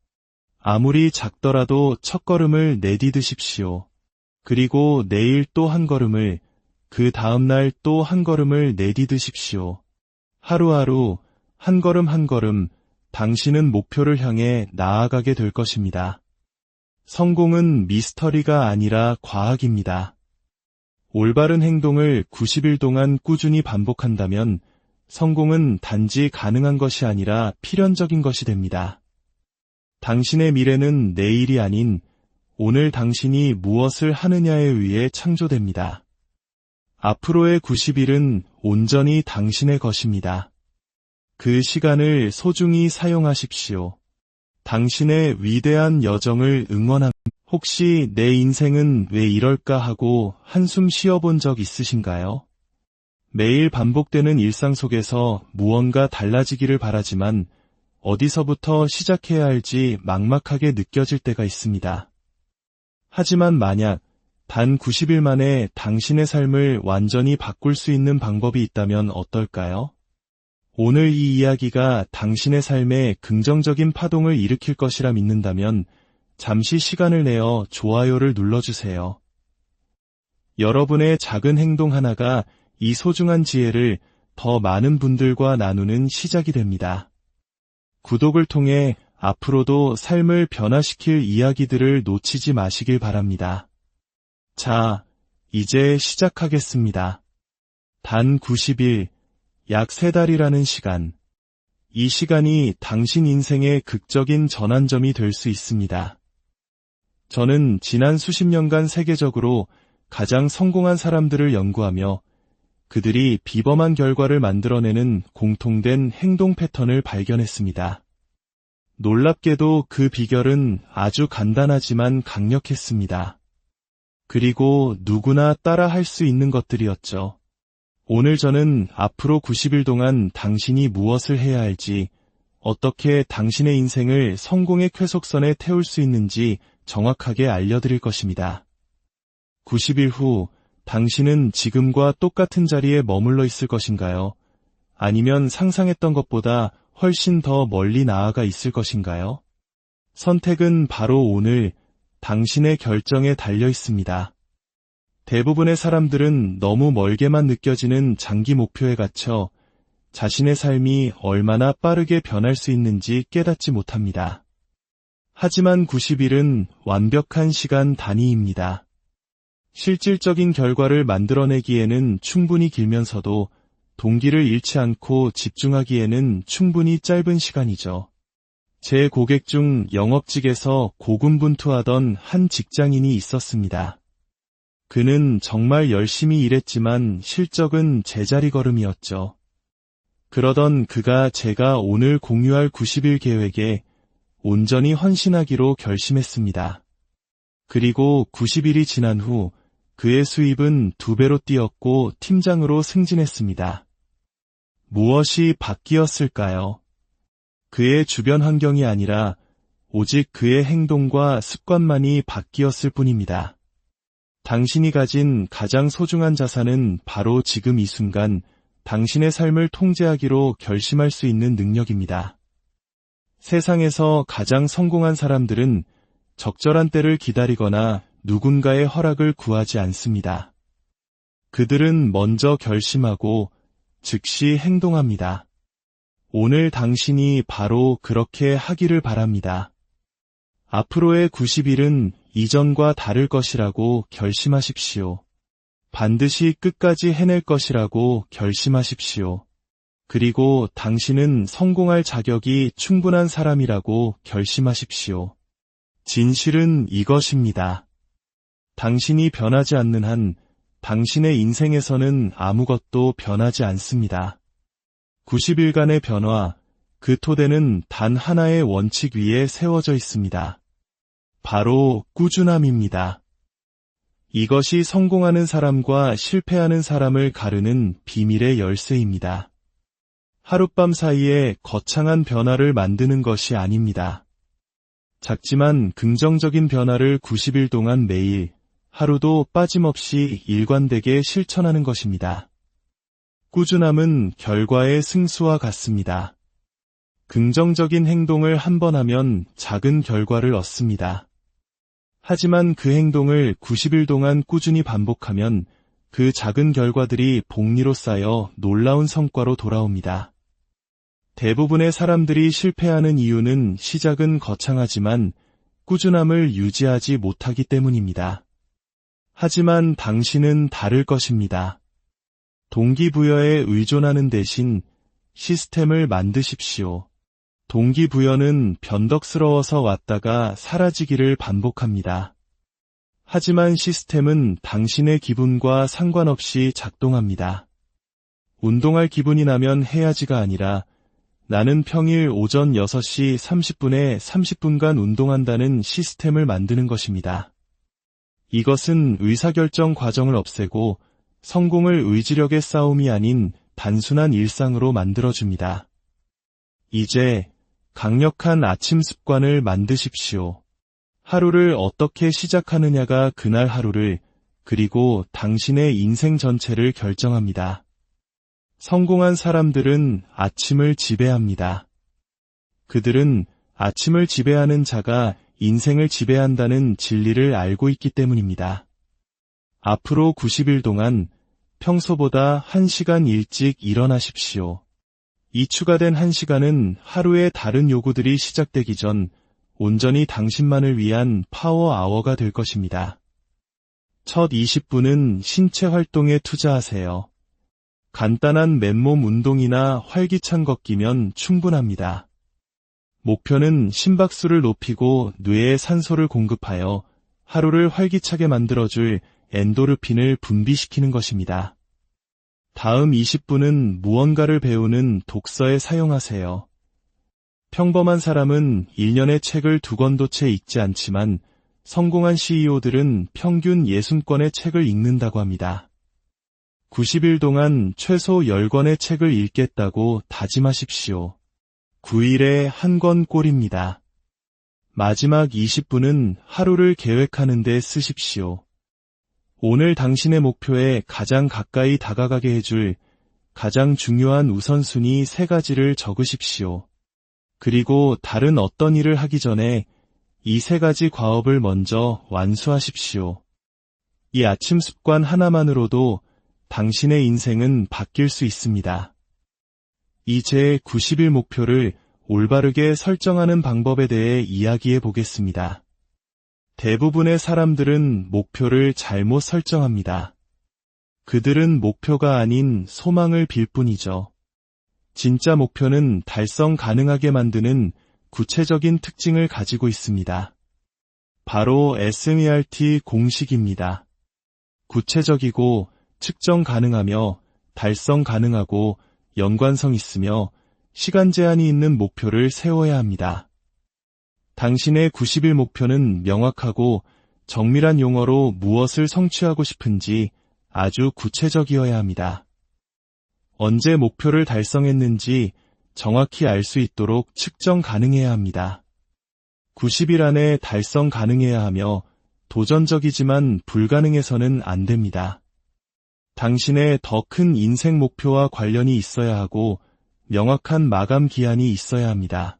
S1: 아무리 작더라도 첫걸음을 내디드십시오. 그리고 내일 또 한 걸음을, 그 다음날 또 한 걸음을 내디드십시오. 하루하루 한 걸음 한 걸음 당신은 목표를 향해 나아가게 될 것입니다. 성공은 미스터리가 아니라 과학입니다. 올바른 행동을 90일 동안 꾸준히 반복한다면 성공은 단지 가능한 것이 아니라 필연적인 것이 됩니다. 당신의 미래는 내일이 아닌 오늘 당신이 무엇을 하느냐에 의해 창조됩니다. 앞으로의 90일은 온전히 당신의 것입니다. 그 시간을 소중히 사용하십시오. 당신의 위대한 여정을 응원합니다. 혹시 내 인생은 왜 이럴까 하고 한숨 쉬어본 적 있으신가요? 매일 반복되는 일상 속에서 무언가 달라지기를 바라지만 어디서부터 시작해야 할지 막막하게 느껴질 때가 있습니다. 하지만 만약 단 90일 만에 당신의 삶을 완전히 바꿀 수 있는 방법이 있다면 어떨까요? 오늘 이 이야기가 당신의 삶에 긍정적인 파동을 일으킬 것이라 믿는다면 잠시 시간을 내어 좋아요를 눌러주세요. 여러분의 작은 행동 하나가 이 소중한 지혜를 더 많은 분들과 나누는 시작이 됩니다. 구독을 통해 앞으로도 삶을 변화시킬 이야기들을 놓치지 마시길 바랍니다. 자, 이제 시작하겠습니다. 단 90일, 약 3달이라는 시간. 이 시간이 당신 인생의 극적인 전환점이 될 수 있습니다. 저는 지난 수십 년간 세계적으로 가장 성공한 사람들을 연구하며 그들이 비범한 결과를 만들어내는 공통된 행동 패턴을 발견했습니다. 놀랍게도 그 비결은 아주 간단하지만 강력했습니다. 그리고 누구나 따라 할 수 있는 것들이었죠. 오늘 저는 앞으로 90일 동안 당신이 무엇을 해야 할지, 어떻게 당신의 인생을 성공의 쾌속선에 태울 수 있는지 정확하게 알려드릴 것입니다. 90일 후 당신은 지금과 똑같은 자리에 머물러 있을 것인가요? 아니면 상상했던 것보다 훨씬 더 멀리 나아가 있을 것인가요? 선택은 바로 오늘 당신의 결정에 달려 있습니다. 대부분의 사람들은 너무 멀게만 느껴지는 장기 목표에 갇혀 자신의 삶이 얼마나 빠르게 변할 수 있는지 깨닫지 못합니다. 하지만 90일은 완벽한 시간 단위입니다. 실질적인 결과를 만들어내기에는 충분히 길면서도 동기를 잃지 않고 집중하기에는 충분히 짧은 시간이죠. 제 고객 중 영업직에서 고군분투하던 한 직장인이 있었습니다. 그는 정말 열심히 일했지만 실적은 제자리 걸음이었죠. 그러던 그가 제가 오늘 공유할 90일 계획에 온전히 헌신하기로 결심했습니다. 그리고 90일이 지난 후 그의 수입은 2배로 뛰었고 팀장으로 승진했습니다. 무엇이 바뀌었을까요? 그의 주변 환경이 아니라 오직 그의 행동과 습관만이 바뀌었을 뿐입니다. 당신이 가진 가장 소중한 자산은 바로 지금 이 순간 당신의 삶을 통제하기로 결심할 수 있는 능력입니다. 세상에서 가장 성공한 사람들은 적절한 때를 기다리거나 누군가의 허락을 구하지 않습니다. 그들은 먼저 결심하고 즉시 행동합니다. 오늘 당신이 바로 그렇게 하기를 바랍니다. 앞으로의 90일은 이전과 다를 것이라고 결심하십시오. 반드시 끝까지 해낼 것이라고 결심하십시오. 그리고 당신은 성공할 자격이 충분한 사람이라고 결심하십시오. 진실은 이것입니다. 당신이 변하지 않는 한 당신의 인생에서는 아무것도 변하지 않습니다. 90일간의 변화, 그 토대는 단 하나의 원칙 위에 세워져 있습니다. 바로 꾸준함입니다. 이것이 성공하는 사람과 실패하는 사람을 가르는 비밀의 열쇠입니다. 하룻밤 사이에 거창한 변화를 만드는 것이 아닙니다. 작지만 긍정적인 변화를 90일 동안 매일, 하루도 빠짐없이 일관되게 실천하는 것입니다. 꾸준함은 결과의 승수와 같습니다. 긍정적인 행동을 한 번 하면 작은 결과를 얻습니다. 하지만 그 행동을 90일 동안 꾸준히 반복하면 그 작은 결과들이 복리로 쌓여 놀라운 성과로 돌아옵니다. 대부분의 사람들이 실패하는 이유는 시작은 거창하지만 꾸준함을 유지하지 못하기 때문입니다. 하지만 당신은 다를 것입니다. 동기부여에 의존하는 대신 시스템을 만드십시오. 동기부여는 변덕스러워서 왔다가 사라지기를 반복합니다. 하지만 시스템은 당신의 기분과 상관없이 작동합니다. 운동할 기분이 나면 해야지가 아니라 나는 평일 오전 6시 30분에 30분간 운동한다는 시스템을 만드는 것입니다. 이것은 의사결정 과정을 없애고 성공을 의지력의 싸움이 아닌 단순한 일상으로 만들어줍니다. 이제 강력한 아침 습관을 만드십시오. 하루를 어떻게 시작하느냐가 그날 하루를 그리고 당신의 인생 전체를 결정합니다. 성공한 사람들은 아침을 지배합니다. 그들은 아침을 지배하는 자가 인생을 지배한다는 진리를 알고 있기 때문입니다. 앞으로 90일 동안 평소보다 1시간 일찍 일어나십시오. 이 추가된 1시간은 하루의 다른 요구들이 시작되기 전 온전히 당신만을 위한 파워 아워가 될 것입니다. 첫 20분은 신체 활동에 투자하세요. 간단한 맨몸 운동이나 활기찬 걷기면 충분합니다. 목표는 심박수를 높이고 뇌에 산소를 공급하여 하루를 활기차게 만들어줄 엔도르핀을 분비시키는 것입니다. 다음 20분은 무언가를 배우는 독서에 사용하세요. 평범한 사람은 1년에 책을 2권도 채 읽지 않지만 성공한 CEO들은 평균 60권의 책을 읽는다고 합니다. 90일 동안 최소 10권의 책을 읽겠다고 다짐하십시오. 9일에 1권 꼴입니다. 마지막 20분은 하루를 계획하는 데 쓰십시오. 오늘 당신의 목표에 가장 가까이 다가가게 해줄 가장 중요한 우선순위 3가지를 적으십시오. 그리고 다른 어떤 일을 하기 전에 이 3가지 과업을 먼저 완수하십시오. 이 아침 습관 하나만으로도 당신의 인생은 바뀔 수 있습니다. 이제 90일 목표를 올바르게 설정하는 방법에 대해 이야기해 보겠습니다. 대부분의 사람들은 목표를 잘못 설정합니다. 그들은 목표가 아닌 소망을 빌 뿐이죠. 진짜 목표는 달성 가능하게 만드는 구체적인 특징을 가지고 있습니다. 바로 SMART 공식입니다. 구체적이고 측정 가능하며 달성 가능하고 연관성 있으며 시간 제한이 있는 목표를 세워야 합니다. 당신의 90일 목표는 명확하고 정밀한 용어로 무엇을 성취하고 싶은지 아주 구체적이어야 합니다. 언제 목표를 달성했는지 정확히 알 수 있도록 측정 가능해야 합니다. 90일 안에 달성 가능해야 하며 도전적이지만 불가능해서는 안 됩니다. 당신의 더 큰 인생 목표와 관련이 있어야 하고 명확한 마감 기한이 있어야 합니다.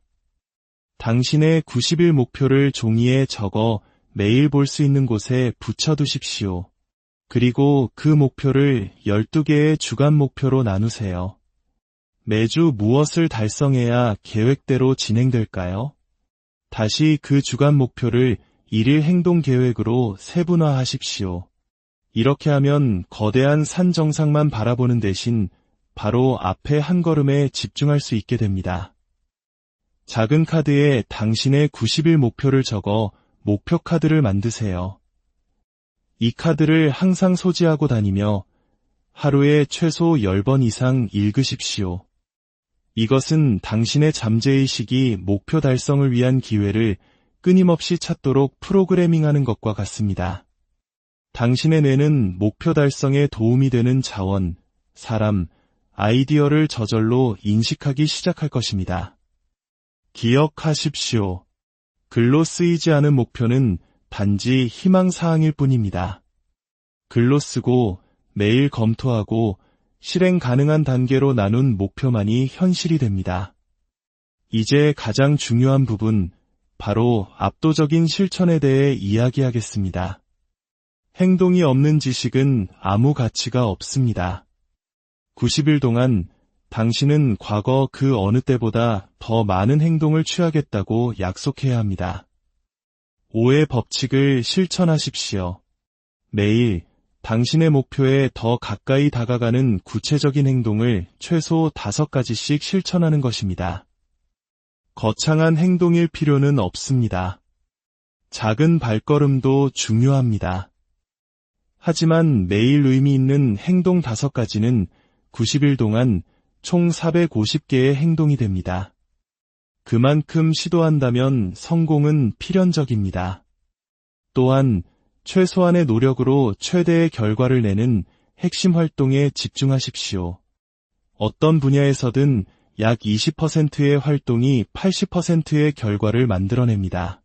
S1: 당신의 90일 목표를 종이에 적어 매일 볼 수 있는 곳에 붙여두십시오. 그리고 그 목표를 12개의 주간 목표로 나누세요. 매주 무엇을 달성해야 계획대로 진행될까요? 다시 그 주간 목표를 1일 행동 계획으로 세분화하십시오. 이렇게 하면 거대한 산 정상만 바라보는 대신 바로 앞에 한 걸음에 집중할 수 있게 됩니다. 작은 카드에 당신의 90일 목표를 적어 목표 카드를 만드세요. 이 카드를 항상 소지하고 다니며 하루에 최소 10번 이상 읽으십시오. 이것은 당신의 잠재의식이 목표 달성을 위한 기회를 끊임없이 찾도록 프로그래밍하는 것과 같습니다. 당신의 뇌는 목표 달성에 도움이 되는 자원, 사람, 아이디어를 저절로 인식하기 시작할 것입니다. 기억하십시오. 글로 쓰이지 않은 목표는 단지 희망사항일 뿐입니다. 글로 쓰고 매일 검토하고 실행 가능한 단계로 나눈 목표만이 현실이 됩니다. 이제 가장 중요한 부분, 바로 압도적인 실천에 대해 이야기하겠습니다. 행동이 없는 지식은 아무 가치가 없습니다. 90일 동안 당신은 과거 그 어느 때보다 더 많은 행동을 취하겠다고 약속해야 합니다. 5의 법칙을 실천하십시오. 매일 당신의 목표에 더 가까이 다가가는 구체적인 행동을 최소 5가지씩 실천하는 것입니다. 거창한 행동일 필요는 없습니다. 작은 발걸음도 중요합니다. 하지만 매일 의미 있는 행동 5가지는 90일 동안 총 450개의 행동이 됩니다. 그만큼 시도한다면 성공은 필연적입니다. 또한 최소한의 노력으로 최대의 결과를 내는 핵심 활동에 집중하십시오. 어떤 분야에서든 약 20%의 활동이 80%의 결과를 만들어냅니다.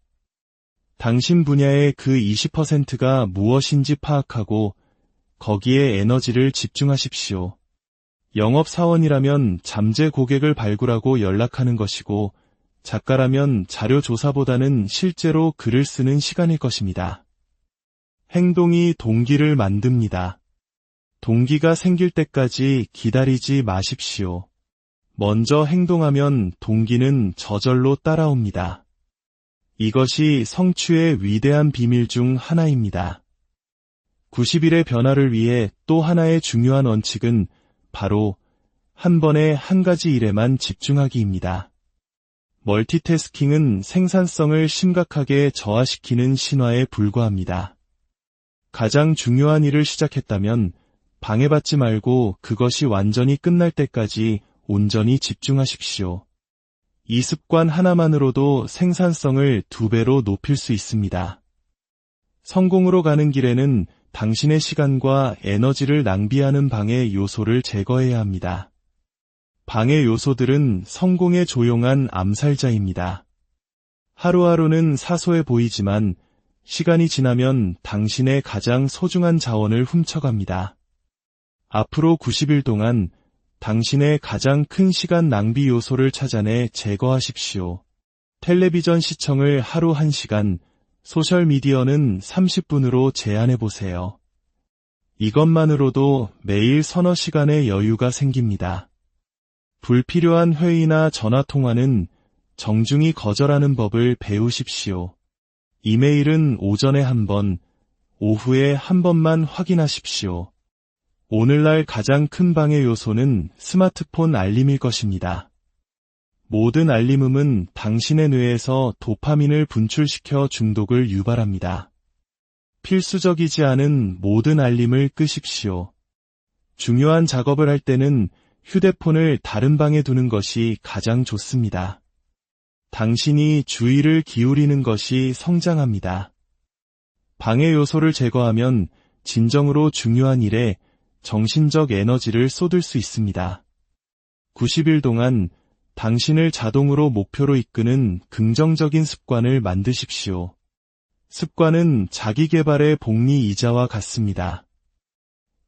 S1: 당신 분야의 그 20%가 무엇인지 파악하고 거기에 에너지를 집중하십시오. 영업사원이라면 잠재 고객을 발굴하고 연락하는 것이고, 작가라면 자료 조사보다는 실제로 글을 쓰는 시간일 것입니다. 행동이 동기를 만듭니다. 동기가 생길 때까지 기다리지 마십시오. 먼저 행동하면 동기는 저절로 따라옵니다. 이것이 성취의 위대한 비밀 중 하나입니다. 90일의 변화를 위해 또 하나의 중요한 원칙은 바로 한 번에 한 가지 일에만 집중하기입니다. 멀티태스킹은 생산성을 심각하게 저하시키는 신화에 불과합니다. 가장 중요한 일을 시작했다면 방해받지 말고 그것이 완전히 끝날 때까지 온전히 집중하십시오. 이 습관 하나만으로도 생산성을 2배로 높일 수 있습니다. 성공으로 가는 길에는 당신의 시간과 에너지를 낭비하는 방해 요소를 제거해야 합니다. 방해 요소들은 성공에 조용한 암살자입니다. 하루하루는 사소해 보이지만 시간이 지나면 당신의 가장 소중한 자원을 훔쳐갑니다. 앞으로 90일 동안 당신의 가장 큰 시간 낭비 요소를 찾아내 제거하십시오. 텔레비전 시청을 하루 1시간, 소셜미디어는 30분으로 제한해보세요. 이것만으로도 매일 서너 시간의 여유가 생깁니다. 불필요한 회의나 전화통화는 정중히 거절하는 법을 배우십시오. 이메일은 오전에 한 번, 오후에 한 번만 확인하십시오. 오늘날 가장 큰 방해 요소는 스마트폰 알림일 것입니다. 모든 알림음은 당신의 뇌에서 도파민을 분출시켜 중독을 유발합니다. 필수적이지 않은 모든 알림을 끄십시오. 중요한 작업을 할 때는 휴대폰을 다른 방에 두는 것이 가장 좋습니다. 당신이 주의를 기울이는 것이 성장합니다. 방해 요소를 제거하면 진정으로 중요한 일에 정신적 에너지를 쏟을 수 있습니다. 90일 동안 당신을 자동으로 목표로 이끄는 긍정적인 습관을 만드십시오. 습관은 자기 개발의 복리 이자와 같습니다.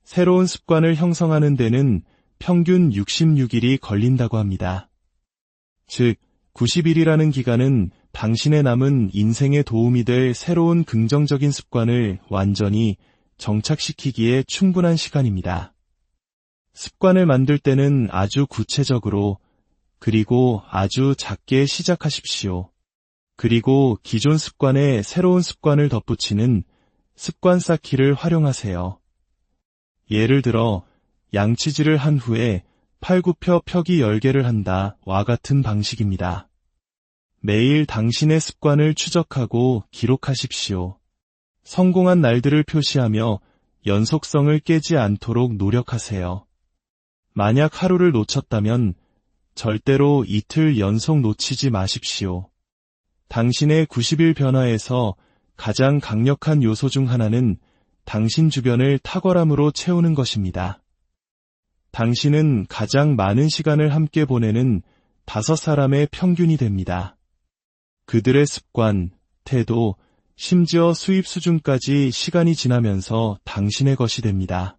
S1: 새로운 습관을 형성하는 데는 평균 66일이 걸린다고 합니다. 즉, 90일이라는 기간은 당신의 남은 인생에 도움이 될 새로운 긍정적인 습관을 완전히 정착시키기에 충분한 시간입니다. 습관을 만들 때는 아주 구체적으로 그리고 아주 작게 시작하십시오. 그리고 기존 습관에 새로운 습관을 덧붙이는 습관 쌓기를 활용하세요. 예를 들어 양치질을 한 후에 팔굽혀 펴기 10개를 한다와 같은 방식입니다. 매일 당신의 습관을 추적하고 기록하십시오. 성공한 날들을 표시하며 연속성을 깨지 않도록 노력하세요. 만약 하루를 놓쳤다면 절대로 이틀 연속 놓치지 마십시오. 당신의 90일 변화에서 가장 강력한 요소 중 하나는 당신 주변을 탁월함으로 채우는 것입니다. 당신은 가장 많은 시간을 함께 보내는 5사람의 평균이 됩니다. 그들의 습관, 태도, 심지어 수입 수준까지 시간이 지나면서 당신의 것이 됩니다.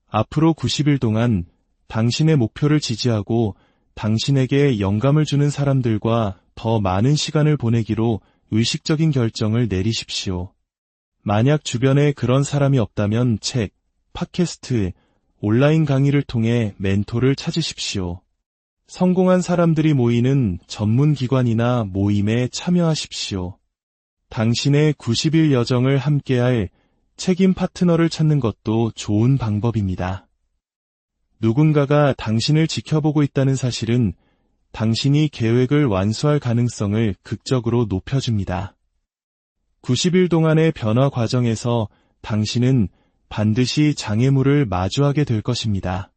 S1: 앞으로 90일 동안 당신의 목표를 지지하고 당신에게 영감을 주는 사람들과 더 많은 시간을 보내기로 의식적인 결정을 내리십시오. 만약 주변에 그런 사람이 없다면 책, 팟캐스트, 온라인 강의를 통해 멘토를 찾으십시오. 성공한 사람들이 모이는 전문 기관이나 모임에 참여하십시오. 당신의 90일 여정을 함께할 책임 파트너를 찾는 것도 좋은 방법입니다. 누군가가 당신을 지켜보고 있다는 사실은 당신이 계획을 완수할 가능성을 극적으로 높여줍니다. 90일 동안의 변화 과정에서 당신은 반드시 장애물을 마주하게 될 것입니다.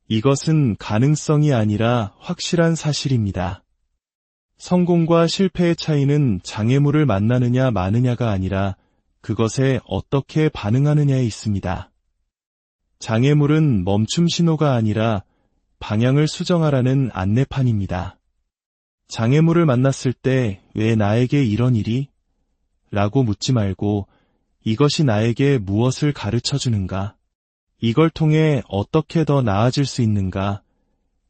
S1: 이것은 가능성이 아니라 확실한 사실입니다. 성공과 실패의 차이는 장애물을 만나느냐 마느냐가 아니라 그것에 어떻게 반응하느냐에 있습니다. 장애물은 멈춤 신호가 아니라 방향을 수정하라는 안내판입니다. 장애물을 만났을 때 왜 나에게 이런 일이? 라고 묻지 말고 이것이 나에게 무엇을 가르쳐 주는가? 이걸 통해 어떻게 더 나아질 수 있는가?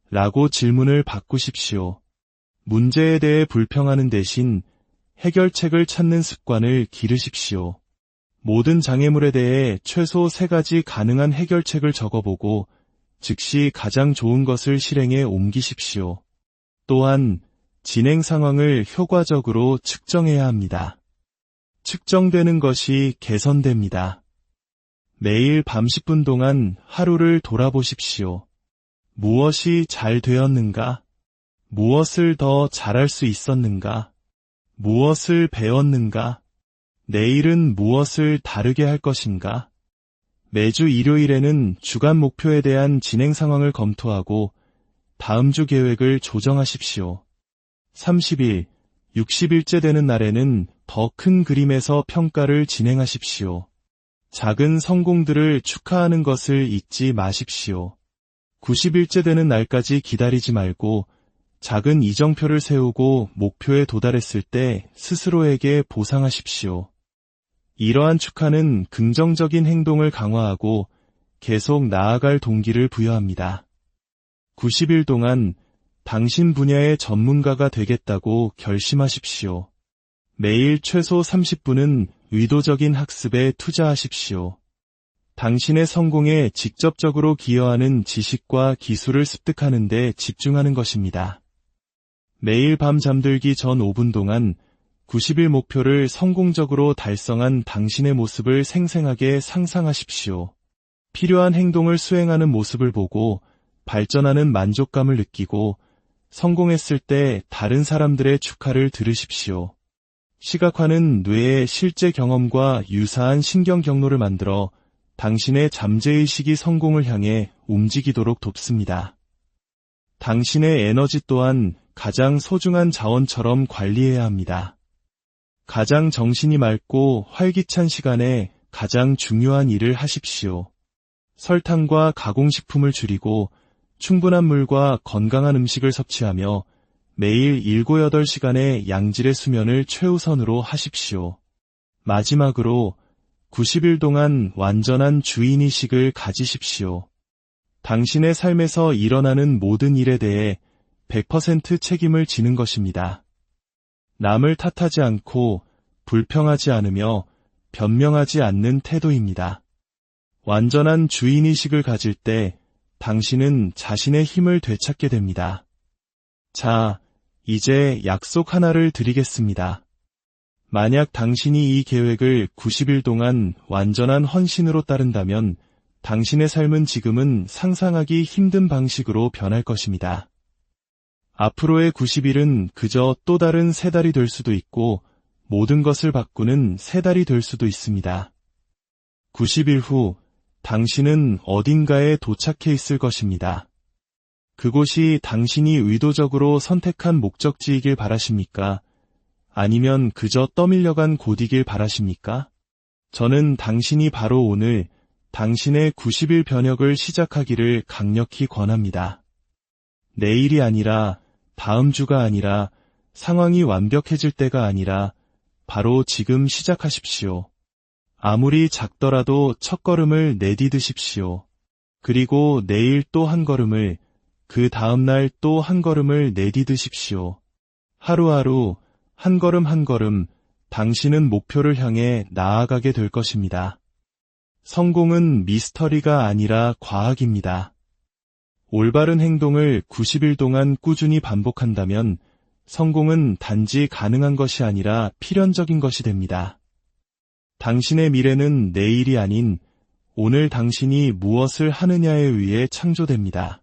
S1: 라고 질문을 바꾸십시오. 문제에 대해 불평하는 대신 해결책을 찾는 습관을 기르십시오. 모든 장애물에 대해 최소 3가지 가능한 해결책을 적어보고 즉시 가장 좋은 것을 실행에 옮기십시오. 또한 진행 상황을 효과적으로 측정해야 합니다. 측정되는 것이 개선됩니다. 매일 밤 10분 동안 하루를 돌아보십시오. 무엇이 잘 되었는가? 무엇을 더 잘할 수 있었는가? 무엇을 배웠는가? 내일은 무엇을 다르게 할 것인가? 매주 일요일에는 주간 목표에 대한 진행 상황을 검토하고 다음 주 계획을 조정하십시오. 30일, 60일째 되는 날에는 더 큰 그림에서 평가를 진행하십시오. 작은 성공들을 축하하는 것을 잊지 마십시오. 90일째 되는 날까지 기다리지 말고 작은 이정표를 세우고 목표에 도달했을 때 스스로에게 보상하십시오. 이러한 축하는 긍정적인 행동을 강화하고 계속 나아갈 동기를 부여합니다. 90일 동안 당신 분야의 전문가가 되겠다고 결심하십시오. 매일 최소 30분은 의도적인 학습에 투자하십시오. 당신의 성공에 직접적으로 기여하는 지식과 기술을 습득하는 데 집중하는 것입니다. 매일 밤 잠들기 전 5분 동안 90일 목표를 성공적으로 달성한 당신의 모습을 생생하게 상상하십시오. 필요한 행동을 수행하는 모습을 보고 발전하는 만족감을 느끼고 성공했을 때 다른 사람들의 축하를 들으십시오. 시각화는 뇌의 실제 경험과 유사한 신경 경로를 만들어 당신의 잠재의식이 성공을 향해 움직이도록 돕습니다. 당신의 에너지 또한 가장 소중한 자원처럼 관리해야 합니다. 가장 정신이 맑고 활기찬 시간에 가장 중요한 일을 하십시오. 설탕과 가공식품을 줄이고 충분한 물과 건강한 음식을 섭취하며 매일 7-8시간의 양질의 수면을 최우선으로 하십시오. 마지막으로 90일 동안 완전한 주인의식을 가지십시오. 당신의 삶에서 일어나는 모든 일에 대해 100% 책임을 지는 것입니다. 남을 탓하지 않고 불평하지 않으며 변명하지 않는 태도입니다. 완전한 주인의식을 가질 때 당신은 자신의 힘을 되찾게 됩니다. 자, 이제 약속 하나를 드리겠습니다. 만약 당신이 이 계획을 90일 동안 완전한 헌신으로 따른다면 당신의 삶은 지금은 상상하기 힘든 방식으로 변할 것입니다. 앞으로의 90일은 그저 또 다른 3달이 될 수도 있고 모든 것을 바꾸는 3달이 될 수도 있습니다. 90일 후 당신은 어딘가에 도착해 있을 것입니다. 그곳이 당신이 의도적으로 선택한 목적지이길 바라십니까? 아니면 그저 떠밀려간 곳이길 바라십니까? 저는 당신이 바로 오늘 당신의 90일 변혁을 시작하기를 강력히 권합니다. 내일이 아니라, 다음 주가 아니라, 상황이 완벽해질 때가 아니라 바로 지금 시작하십시오. 아무리 작더라도 첫걸음을 내디드십시오. 그리고 내일 또 한 걸음을, 그 다음날 또 한 걸음을 내디드십시오. 하루하루 한 걸음 한 걸음 당신은 목표를 향해 나아가게 될 것입니다. 성공은 미스터리가 아니라 과학입니다. 올바른 행동을 90일 동안 꾸준히 반복한다면 성공은 단지 가능한 것이 아니라 필연적인 것이 됩니다. 당신의 미래는 내일이 아닌 오늘 당신이 무엇을 하느냐에 의해 창조됩니다.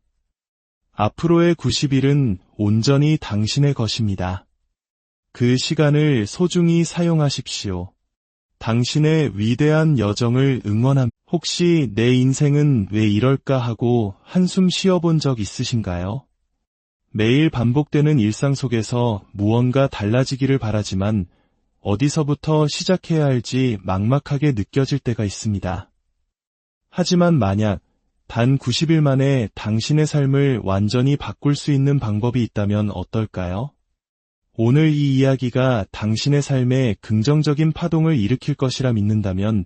S1: 앞으로의 90일은 온전히 당신의 것입니다. 그 시간을 소중히 사용하십시오. 당신의 위대한 여정을 응원합니다. 혹시 내 인생은 왜 이럴까 하고 한숨 쉬어본 적 있으신가요? 매일 반복되는 일상 속에서 무언가 달라지기를 바라지만 어디서부터 시작해야 할지 막막하게 느껴질 때가 있습니다. 하지만 만약 단 90일 만에 당신의 삶을 완전히 바꿀 수 있는 방법이 있다면 어떨까요? 오늘 이 이야기가 당신의 삶에 긍정적인 파동을 일으킬 것이라 믿는다면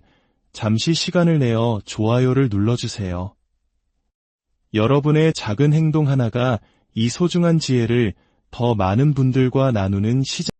S1: 잠시 시간을 내어 좋아요를 눌러주세요. 여러분의 작은 행동 하나가 이 소중한 지혜를 더 많은 분들과 나누는 시작